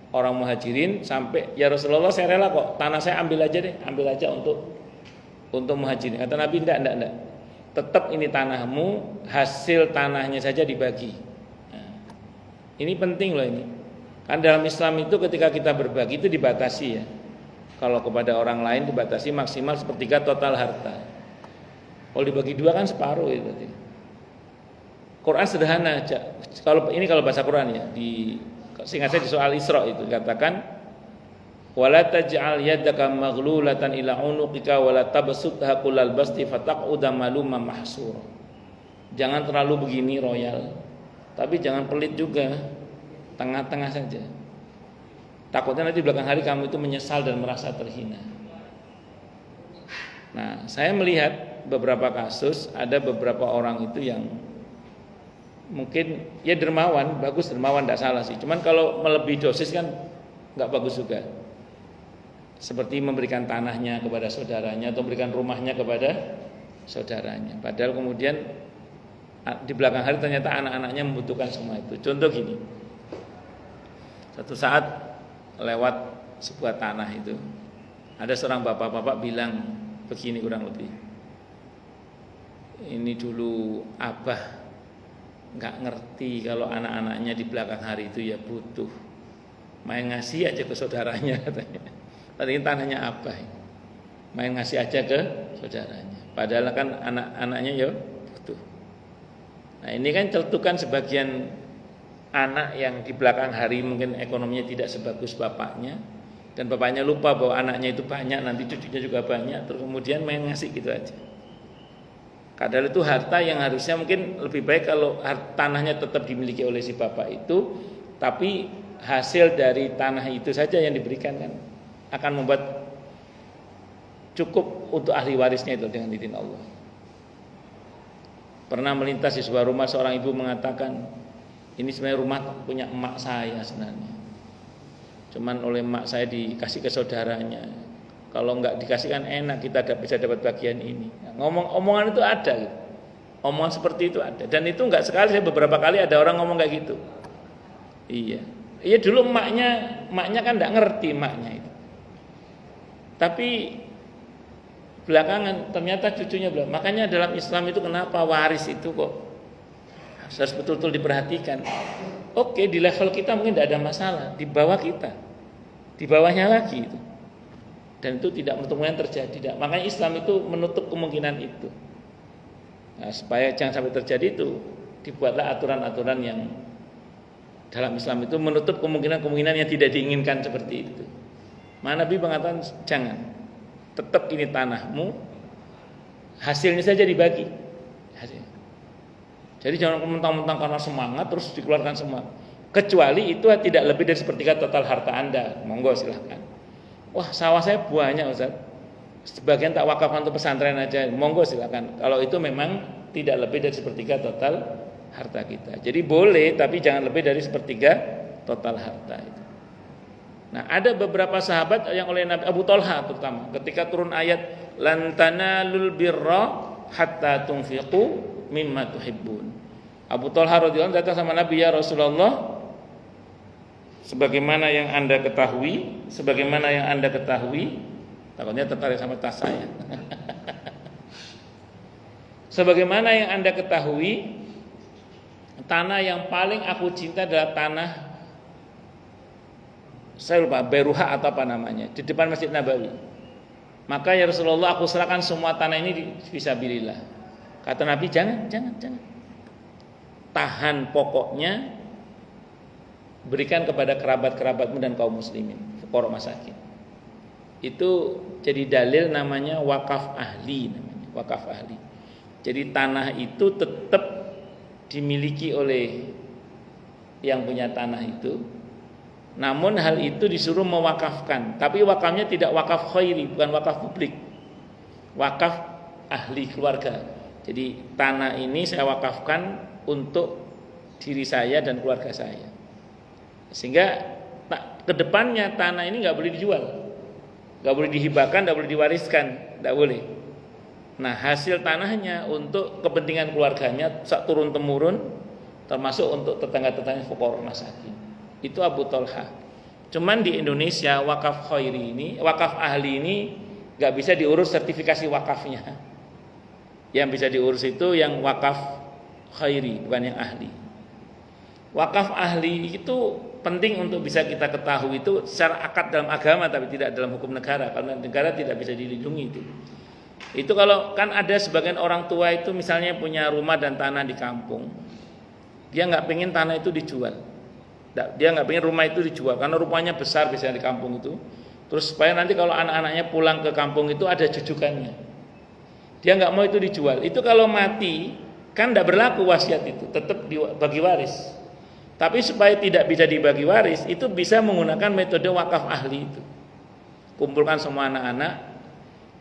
orang Muhajirin sampai, ya Rasulullah saya rela kok, tanah saya ambil aja deh, ambil aja untuk Muhajirin. Kata Nabi, enggak. tetap ini tanahmu, hasil tanahnya saja dibagi. Nah, ini penting loh ini. Kan dalam Islam itu ketika kita berbagi itu dibatasi ya. Kalau kepada orang lain dibatasi maksimal sepertiga total harta. Kalau dibagi dua kan separuh itu berarti. Quran sederhana aja. Kalau bahasa Quran ya, seingat saya di soal Isra itu dikatakan wala taj'al yadaka maghlulatan ila unuqika wala tabsutha kullal basti fataq'uda maluman mahsura. Jangan terlalu begini royal, tapi jangan pelit juga. Tengah-tengah saja. Takutnya nanti di belakang hari kamu itu menyesal dan merasa terhina. Nah, saya melihat beberapa kasus ada beberapa orang itu yang mungkin ya dermawan, bagus dermawan tidak salah sih. Cuman kalau melebihi dosis kan nggak bagus juga. Seperti memberikan tanahnya kepada saudaranya atau memberikan rumahnya kepada saudaranya. Padahal kemudian di belakang hari ternyata anak-anaknya membutuhkan semua itu. Contoh gini. Satu saat lewat sebuah tanah itu, ada seorang bapak-bapak bilang begini kurang lebih. Ini dulu abah nggak ngerti kalau anak-anaknya di belakang hari itu ya butuh, main ngasih aja ke saudaranya katanya. Tadi tanahnya abah, main ngasih aja ke saudaranya. Padahal kan anak-anaknya ya butuh. Nah ini kan celutukan sebagian anak yang di belakang hari mungkin ekonominya tidak sebagus bapaknya dan bapaknya lupa bahwa anaknya itu banyak, nanti cucunya juga banyak, terus kemudian main ngasih gitu aja. Padahal itu harta yang harusnya mungkin lebih baik kalau tanahnya tetap dimiliki oleh si bapak itu, tapi hasil dari tanah itu saja yang diberikan kan akan membuat cukup untuk ahli warisnya itu dengan izin Allah. Pernah melintas di sebuah rumah, seorang ibu mengatakan, ini sebenarnya rumah punya emak saya sebenarnya. Cuman oleh emak saya dikasih ke saudaranya. Kalau enggak dikasih kan enak, kita bisa dapat bagian ini. Omongan itu ada gitu. Omongan seperti itu ada. Dan itu enggak sekali, saya beberapa kali ada orang ngomong kayak gitu. Iya. Iya dulu emaknya kan enggak ngerti emaknya itu. Tapi belakangan ternyata cucunya bilang, makanya dalam Islam itu kenapa waris itu kok harus betul-betul diperhatikan. Oke, di level kita mungkin tidak ada masalah, di bawah kita, di bawahnya lagi itu. Dan itu tidak kemungkinan terjadi. Makanya Islam itu menutup kemungkinan itu. Nah, supaya jangan sampai terjadi itu, dibuatlah aturan-aturan yang dalam Islam itu menutup kemungkinan-kemungkinan yang tidak diinginkan seperti itu. Maka Nabi mengatakan jangan, tetap ini tanahmu, hasilnya saja dibagi. Jadi jangan mentang-mentang karena semangat terus dikeluarkan semua. Kecuali itu tidak lebih dari sepertiga total harta Anda. Monggo silahkan. Wah sawah saya banyak Ustaz, sebagian tak wakafkan untuk pesantren aja. Monggo silahkan. Kalau itu memang tidak lebih dari sepertiga total harta kita. Jadi boleh, tapi jangan lebih dari sepertiga total harta itu. Nah ada beberapa sahabat yang oleh Nabi Abu Thalha terutama, ketika turun ayat lan tanalul birra hatta tunfiqu mimma tuhibbun. Abu Thalha radhiyallahu anhu datang sama Nabi, ya Rasulullah, sebagaimana yang Anda ketahui, takutnya tertarik sama tas saya. Sebagaimana yang Anda ketahui, tanah yang paling aku cinta adalah tanah, saya lupa, Beruha atau apa namanya, di depan Masjid Nabawi. Maka ya Rasulullah, aku serahkan semua tanah ini fisabilillah. Kata Nabi, jangan. Tahan pokoknya, berikan kepada kerabat-kerabatmu dan kaum muslimin, fuqara masakin. Itu jadi dalil namanya wakaf ahli, Jadi tanah itu tetap dimiliki oleh yang punya tanah itu. Namun hal itu disuruh mewakafkan, tapi wakafnya tidak wakaf khairi, bukan wakaf publik. Wakaf ahli keluarga. Jadi tanah ini saya wakafkan untuk diri saya dan keluarga saya. Sehingga kedepannya tanah ini nggak boleh dijual, nggak boleh dihibahkan, nggak boleh diwariskan, nggak boleh. Nah hasil tanahnya untuk kepentingan keluarganya turun temurun, termasuk untuk tetangga-tetangga fuqara masakin. Itu Abu Thalha. Cuman di Indonesia wakaf khairi ini, wakaf ahli ini nggak bisa diurus sertifikasi wakafnya. Yang bisa diurus itu yang wakaf khairi, bukan yang ahli. Wakaf ahli itu penting untuk bisa kita ketahui itu secara akad dalam agama, tapi tidak dalam hukum negara, karena negara tidak bisa dilindungi itu. Itu kalau kan ada sebagian orang tua itu misalnya punya rumah dan tanah di kampung, dia nggak pengen tanah itu dijual, dia nggak pengen rumah itu dijual karena rumahnya besar biasanya di kampung itu. Terus supaya nanti kalau anak-anaknya pulang ke kampung itu ada jujukannya, dia nggak mau itu dijual. Itu kalau mati kan tidak berlaku wasiat itu, tetap dibagi waris. Tapi supaya tidak bisa dibagi waris, itu bisa menggunakan metode wakaf ahli itu. Kumpulkan semua anak-anak,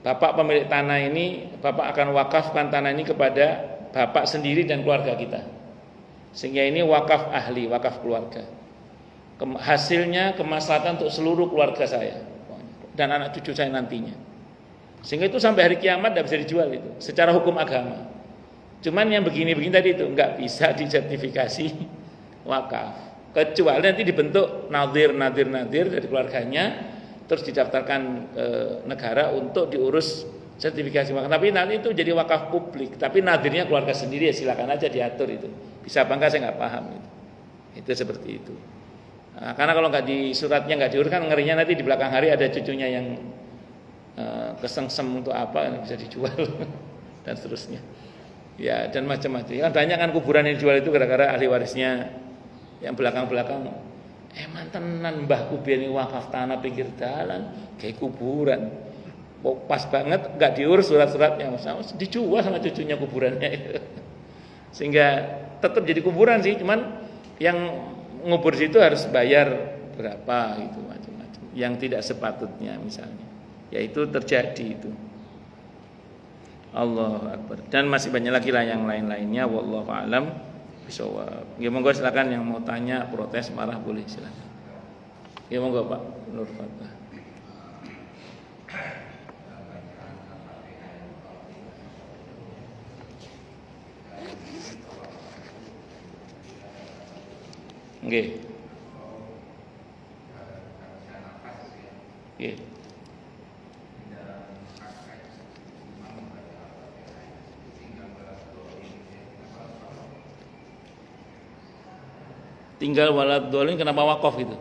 bapak pemilik tanah ini, bapak akan wakafkan tanah ini kepada bapak sendiri dan keluarga kita. Sehingga ini wakaf ahli, wakaf keluarga. Hasilnya kemaslahatan untuk seluruh keluarga saya dan anak cucu saya nantinya. Sehingga itu sampai hari kiamat tidak bisa dijual itu, secara hukum agama. Cuman yang begini-begini tadi itu nggak bisa disertifikasi wakaf, kecuali nanti dibentuk nadir dari keluarganya, terus didaftarkan ke negara untuk diurus sertifikasi wakaf. Tapi nanti itu jadi wakaf publik, tapi nadirnya keluarga sendiri, ya silakan aja diatur itu. Bisa apa enggak saya nggak paham itu. Itu seperti itu. Nah, karena kalau nggak di suratnya nggak diurus kan ngerinya nanti di belakang hari ada cucunya yang kesengsem untuk apa bisa dijual dan seterusnya. Ya dan macam-macam. Ya, banyak kan kuburan yang dijual itu gara-gara ahli warisnya yang belakang-belakang mantenan Mbah Kubian wakaf tanah pinggir jalan kayak kuburan. Pas banget nggak diurus surat-suratnya, dijual sama cucunya kuburannya. Sehingga tetap jadi kuburan sih, cuman yang ngubur situ harus bayar berapa gitu macam-macam. Yang tidak sepatutnya misalnya. Ya itu terjadi itu. Allahu Akbar. Dan masih banyak lagi lah yang lain-lainnya, wallahu a'lam. Ya monggo silakan yang mau tanya, protes, marah boleh silakan. Ya monggo Pak Nur Fatah. Nggih. Nggih. Tinggal walad dolin kenapa wakaf gitu?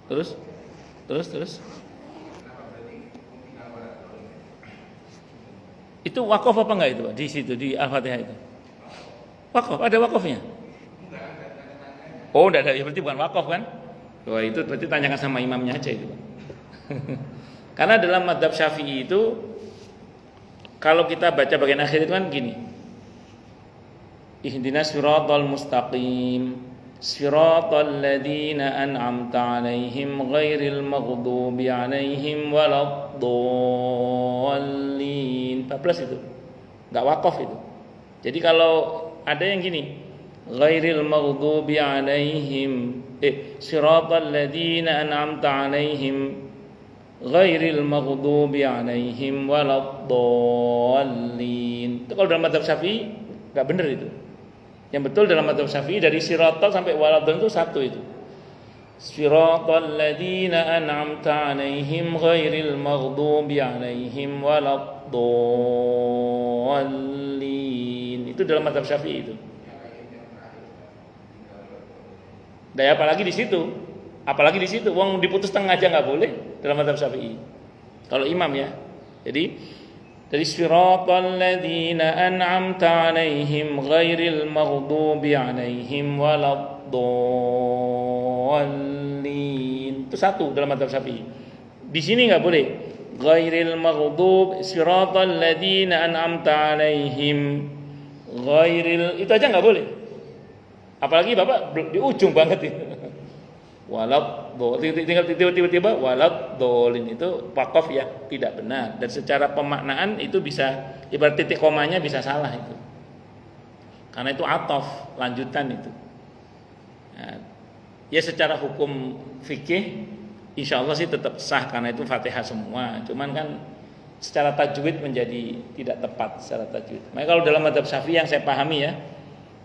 Terus itu wakaf apa enggak itu Pak? Di situ di Al-Fatihah itu wakaf, ada wakafnya? Oh enggak ada, ya berarti bukan wakaf kan? Wah itu berarti tanyakan sama imamnya aja itu Pak. Karena dalam mazhab Syafi'i itu kalau kita baca bagian akhir itu kan gini, ihdinas siratal mustaqim siratal ladzina an'amta 'alaihim ghairil maghdubi 'alaihim waladdallin. 14 itu. Enggak wakaf itu. Jadi kalau ada yang gini, ghairil maghdubi 'alaihim siratal ladzina an'amta 'alaihim ghairil maghdubi 'alaihim waladdallin. Itu kalau dalam mazhab Syafi'i enggak benar itu. Yang betul dalam mazhab Syafi'i dari siratal sampai waladdallin itu satu itu. Siratal ladzina an'amta 'alaihim ghairil maghdubi 'alaihim waladdallin. Itu dalam mazhab Syafi'i itu. Dan apalagi di situ. Apalagi di situ wong diputus tengah aja enggak boleh dalam mazhab Syafi'i. Kalau imam ya. Jadi dari siratal ladzina an'amta 'alaihim ghairil maghdubi 'alaihim waladdallin. Itu satu dalam mazhab Syafi'i. Di sini enggak boleh. Ghairil maghdub siratal ladzina an'amta 'alaihim ghairil, itu aja enggak boleh. Apalagi Bapak di ujung banget itu. Tinggal tiba-tiba waladdallin itu wakaf ya tidak benar, dan secara pemaknaan itu bisa ibarat titik komanya bisa salah itu, karena itu ataf lanjutan itu. Nah, ya secara hukum fikih insya Allah sih tetap sah karena itu Fatihah semua, cuman kan secara tajwid menjadi tidak tepat secara tajwid. Makanya kalau dalam mazhab Syafi'i yang saya pahami ya,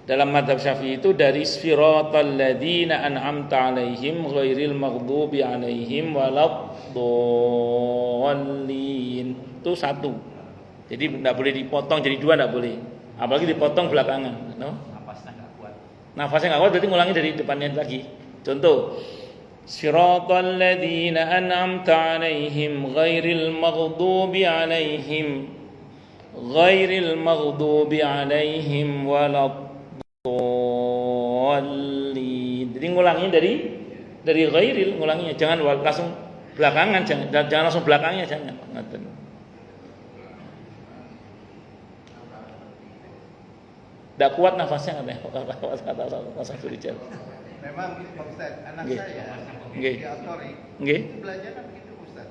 dalam mazhab Syafi'i itu dari siratal ladzina an'amta 'alaihim ghairil maghdubi 'alaihim waladdallin. itu satu. Jadi tidak boleh dipotong jadi dua, tidak boleh. Apalagi dipotong belakangan. No? Nafasnya nggak kuat berarti ngulangi dari depannya lagi. Contoh, Siratal ladzina an'amta 'alaihim ghairil maghdubi 'alaihim waladdallin. Jadi ngulangi dari ghairil, ngulanginya jangan langsung belakangan, jangan langsung belakangnya, jangan. Tidak kuat nafasnya katanya. Kata Rijal. Memang Pak Ustaz, anak saya di Autori itu belajarnya begitu Ustaz.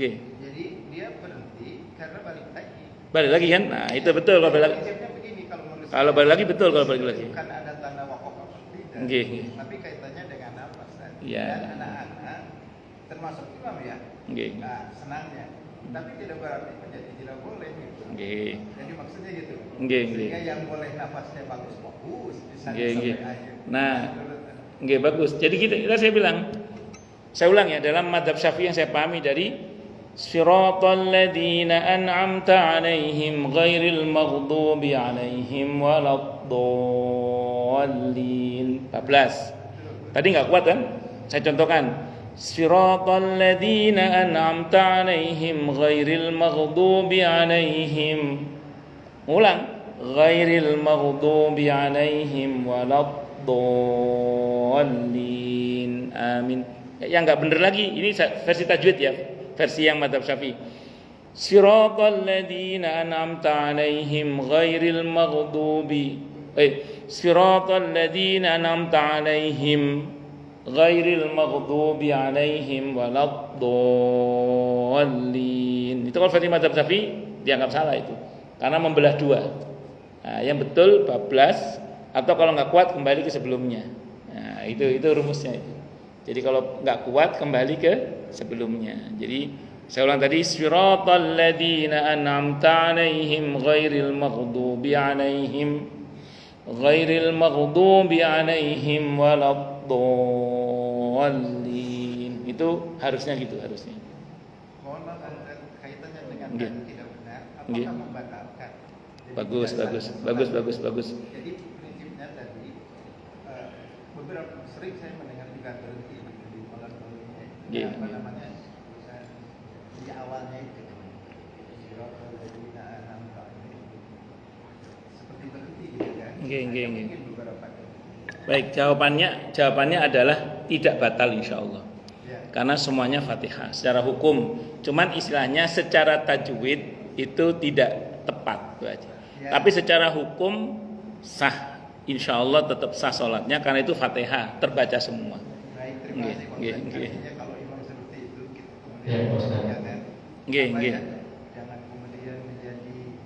Jadi dia berhenti karena balik lagi. Balik lagi kan? Nah itu betul kalau balik lagi. Begini, kalau balik lagi betul kalau balik lagi. Bukan ada tanda wakaf atau tidak. Tapi kaitannya dengan apa Ustaz? Dan anak-anak termasuk imam ya. Nah, senangnya. Tapi tidak berarti menjadi tidak boleh gitu. Jadi maksudnya gitu. Sehingga yang boleh nafasnya bagus sampai akhir. Nah, bagus. Jadi kita saya ulang ya, dalam mazhab Syafi'i yang saya pahami dari Siratal ladzina an'amta 'alaihim ghairil maghdubi 'alaihim waladdallin. 14. Tadi enggak kuat kan? Saya contohkan. Siratal ladzina an'amta 'alaihim ghairil maghdubi 'alaihim. Ulang, ghairil maghdubi 'alaihim waladdallin. Amin. Yang enggak benar lagi, ini versi tajwid ya, versi yang mazhab Syafi'i. Siratal ladzina an'amta 'alaihim ghairil maghdubi Siratal ladzina an'amta 'alaihim ghairil maghdubi 'alaihim waladdallin. Itu kalau versi mazhab Syafi'i dianggap salah itu. Karena membelah dua. Nah, yang betul bablas, atau kalau nggak kuat kembali ke sebelumnya. Nah, itu rumusnya itu. Jadi kalau nggak kuat kembali ke sebelumnya. Jadi saya ulang tadi, siratal ladzina an'amta 'alaihim ghairil maghdubi 'alaihim waladdallin. Itu harusnya gitu harusnya. Mohon maaf kaitannya dengan tidak benar. Apakah membatalkan? Bagus. Jadi prinsipnya tadi beberapa sering saya mendengar juga berhenti di malam-malamnya. Apa namanya? Di awalnya itu. Seperti berhenti gitu kan. Mungkin beberapa kali. Baik, jawabannya adalah tidak batal insyaallah. Karena semuanya Fatihah secara hukum. Cuman istilahnya secara tajwid itu tidak tepat itu aja. Tapi secara hukum sah, insyaallah tetap sah sholatnya karena itu Fatihah terbaca semua. Baik, terima kasih. Kalau imam seperti itu kemudian jangan kemudian menjadi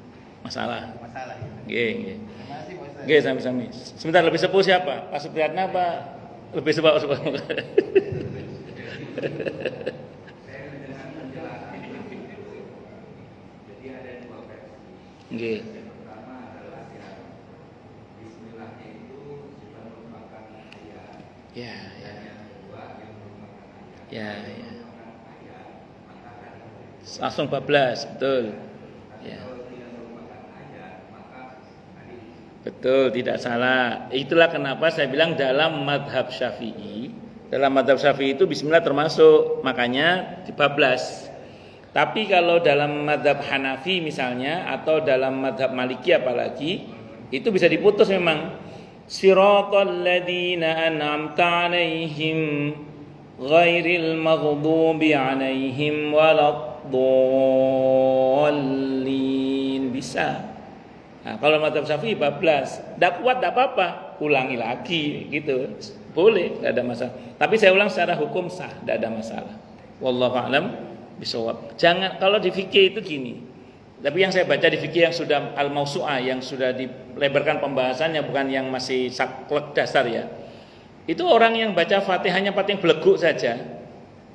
masalah. Terima kasih Pak Ustaz. Sami-sami. Sebentar, lebih sepuh siapa? Pak Supriyatna apa? Lebih sepuh. Nggih. Pertama adalah bismillahnya itu sudah merupakan ayat. Ya. Yang kedua yang merupakan Ya. ayat, maka Langsung 14, betul. Ya. kalau tidak merupakan ayat, maka Betul, tidak salah. Itulah kenapa saya bilang dalam madhab Syafi'i itu bismillah termasuk, makanya 14. Tapi kalau dalam madhab Hanafi misalnya, atau dalam madhab Maliki apalagi, itu bisa diputus memang. Siratal ladzina an'amta 'alaihim ghairil maghdubi 'alaihim waladdallin. Bisa. Nah, kalau madhab Syafi'i 14, tidak kuat tidak apa-apa, ulangi lagi gitu. Boleh, tidak ada masalah. Tapi saya ulang secara hukum sah, tidak ada masalah. Wallahu a'lam bisawab. Jangan, kalau di fikih itu gini. Tapi yang saya baca di fikih yang sudah al-mausu'ah, yang sudah dilebarkan pembahasannya, bukan yang masih saklek dasar ya. Itu orang yang baca Fatihahnya pating beleguk saja.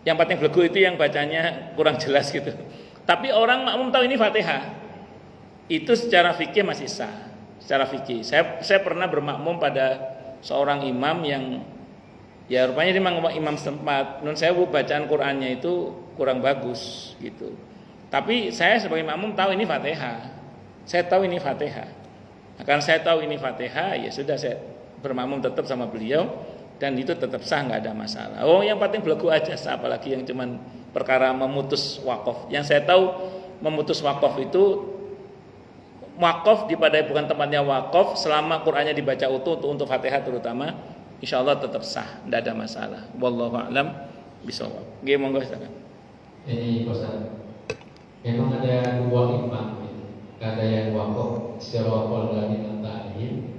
Yang pating beleguk itu yang bacanya kurang jelas gitu. Tapi orang makmum tahu ini Fatihah. Itu secara fikih masih sah. Secara fikih. Saya pernah bermakmum pada seorang imam yang ya rupanya dia memang imam setempat. Nun sewu bacaan Qur'annya itu kurang bagus gitu. Tapi saya sebagai makmum tahu ini Fatihah. Saya tahu ini Fatihah. Nah, karena saya tahu ini Fatihah, ya sudah saya bermakmum tetap sama beliau dan itu tetap sah, nggak ada masalah. Oh, yang penting belagu aja sah, apalagi yang cuman perkara memutus wakaf. Yang saya tahu memutus wakaf itu wakaf di bukan tempatnya wakaf selama Qur'annya dibaca utuh untuk Fatihah terutama, insya Allah tetap sah, tidak ada masalah. Wallahu a'lam bishawab. Nggih, monggo silakan. Ini Ustaz. Memang ada dua imam, ada yang wakaf secara wakaf dan ta'lim,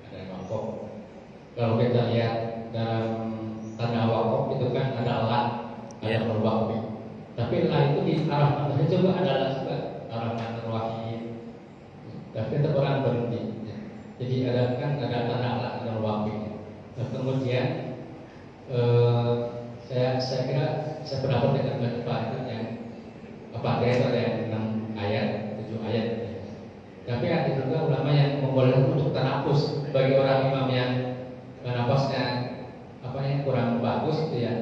ada yang wakaf. Kalau kita lihat dalam tanda wakaf itu kan ada la, ada berwakaf. Tapi la itu di arah mana juga ada la juga, arah mana wahid. Tapi tetap orang berhenti. Jadi ada kan ada tanda la, ada wakaf. Nah, kemudian saya kira saya pendapat dengan Pak itu yang apa itu ada yang 6 ayat, 7 ayat. Tapi ada juga ulama yang membolehkan untuk tanafus bagi orang imam yang nafasnya kurang bagus itu ya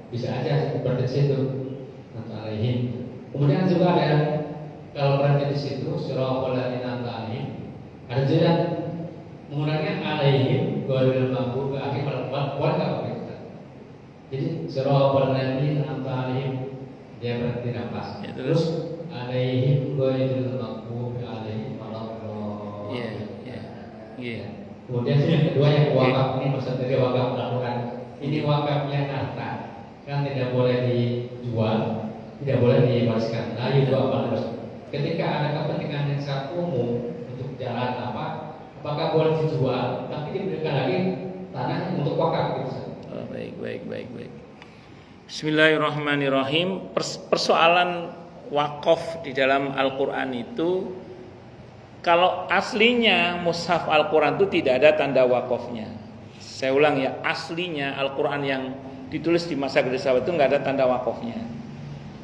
bisa aja seperti situ nanti. Kemudian juga ada yang kalau berarti di situ surah Al-Qur'an nanti ada juga menggunakan alaihim ghairil maghdubi alaihim waladdallin. Jadi surah Al-Qur'an nanti dia berarti nafas. Ya, terus alaihim ghairil maghdubi alaihim waladdallin. Iya. Kemudian yang kedua yang wakaf ini maksud dari wakaf laporan. Ini wakafnya harta, kan tidak boleh dijual, tidak boleh diwariskan. Nah itu apa terus? Ketika ada kepentingan yang sangat umum untuk jalan apakah boleh dijual? Tapi diberikan lagi tanah untuk wakaf gitu. Oh, baik. Bismillahirrahmanirrahim. Persoalan wakaf di dalam Al-Quran itu, kalau aslinya mushaf Al-Quran itu tidak ada tanda wakafnya. Saya ulang ya, aslinya Al-Quran yang ditulis di masa Gedhe Sahabat itu nggak ada tanda wakafnya.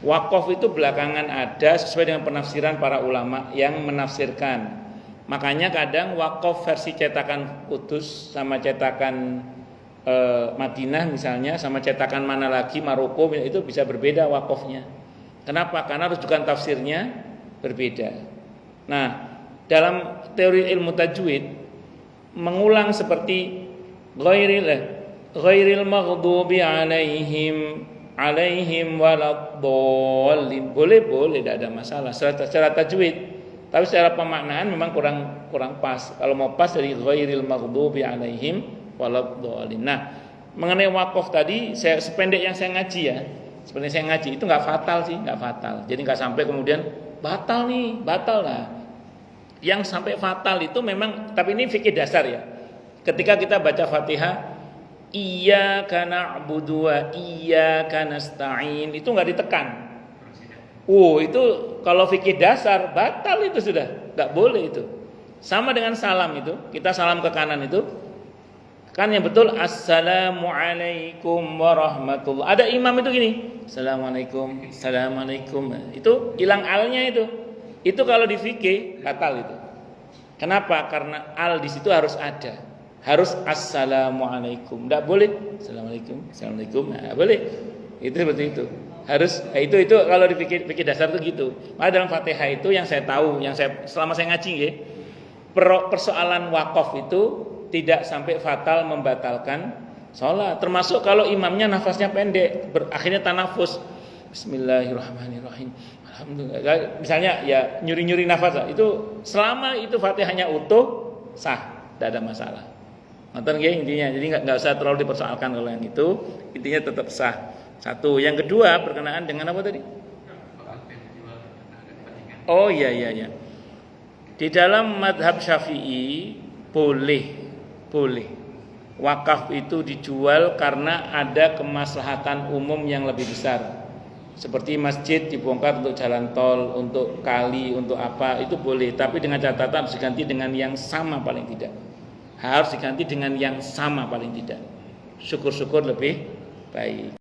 Wakaf itu belakangan ada sesuai dengan penafsiran para ulama yang menafsirkan. Makanya kadang wakaf versi cetakan Kudus sama cetakan Madinah misalnya, sama cetakan mana lagi Maroko itu bisa berbeda wakafnya. Kenapa? Karena rujukan tafsirnya berbeda. Nah, dalam teori ilmu tajwid mengulang seperti ghairil maghdubi alaihim waladdallin boleh tidak ada masalah secara tajwid. Tapi secara pemaknaan memang kurang pas. Kalau mau pas dari ghairil maghdubi alaihim waladdallin. Nah, mengenai wakaf tadi sependek yang saya ngaji ya. Sebenarnya saya ngaji itu enggak fatal. Jadi enggak sampai kemudian batal lah. Yang sampai fatal itu memang, tapi ini fikih dasar ya. Ketika kita baca Fatihah, iyyaka na'budu wa iyyaka nasta'in, itu enggak ditekan. Itu kalau fikih dasar batal itu sudah, enggak boleh itu. Sama dengan salam itu, kita salam ke kanan itu kan yang betul assalamualaikum warahmatullah. Ada imam itu gini, assalamualaikum. Itu hilang alnya itu. Itu kalau di fikih batal itu. Kenapa? Karena al di situ harus ada. Harus assalamualaikum. Enggak boleh assalamualaikum. Nah, boleh. Itu seperti itu. Harus itu kalau di fikih dasar itu gitu. Maka dalam Fatihah itu yang saya tahu, selama saya ngaji nggih, persoalan wakaf itu tidak sampai fatal membatalkan sholat. Termasuk kalau imamnya nafasnya pendek, akhirnya tanafus. Bismillahirrahmanirrahim. Alhamdulillah. Misalnya ya nyuri nafas lah. Itu selama itu Fatihahnya utuh sah, tidak ada masalah. Nonton nggih intinya. Jadi enggak usah terlalu dipersoalkan kalau yang itu, intinya tetap sah. Satu. Yang kedua berkenaan dengan apa tadi? Oh iya. Di dalam madhab Syafi'i boleh wakaf itu dijual karena ada kemaslahatan umum yang lebih besar. Seperti masjid dibongkar untuk jalan tol, untuk kali, untuk apa, itu boleh. Tapi dengan catatan harus diganti dengan yang sama paling tidak. Harus diganti dengan yang sama paling tidak. Syukur-syukur lebih baik.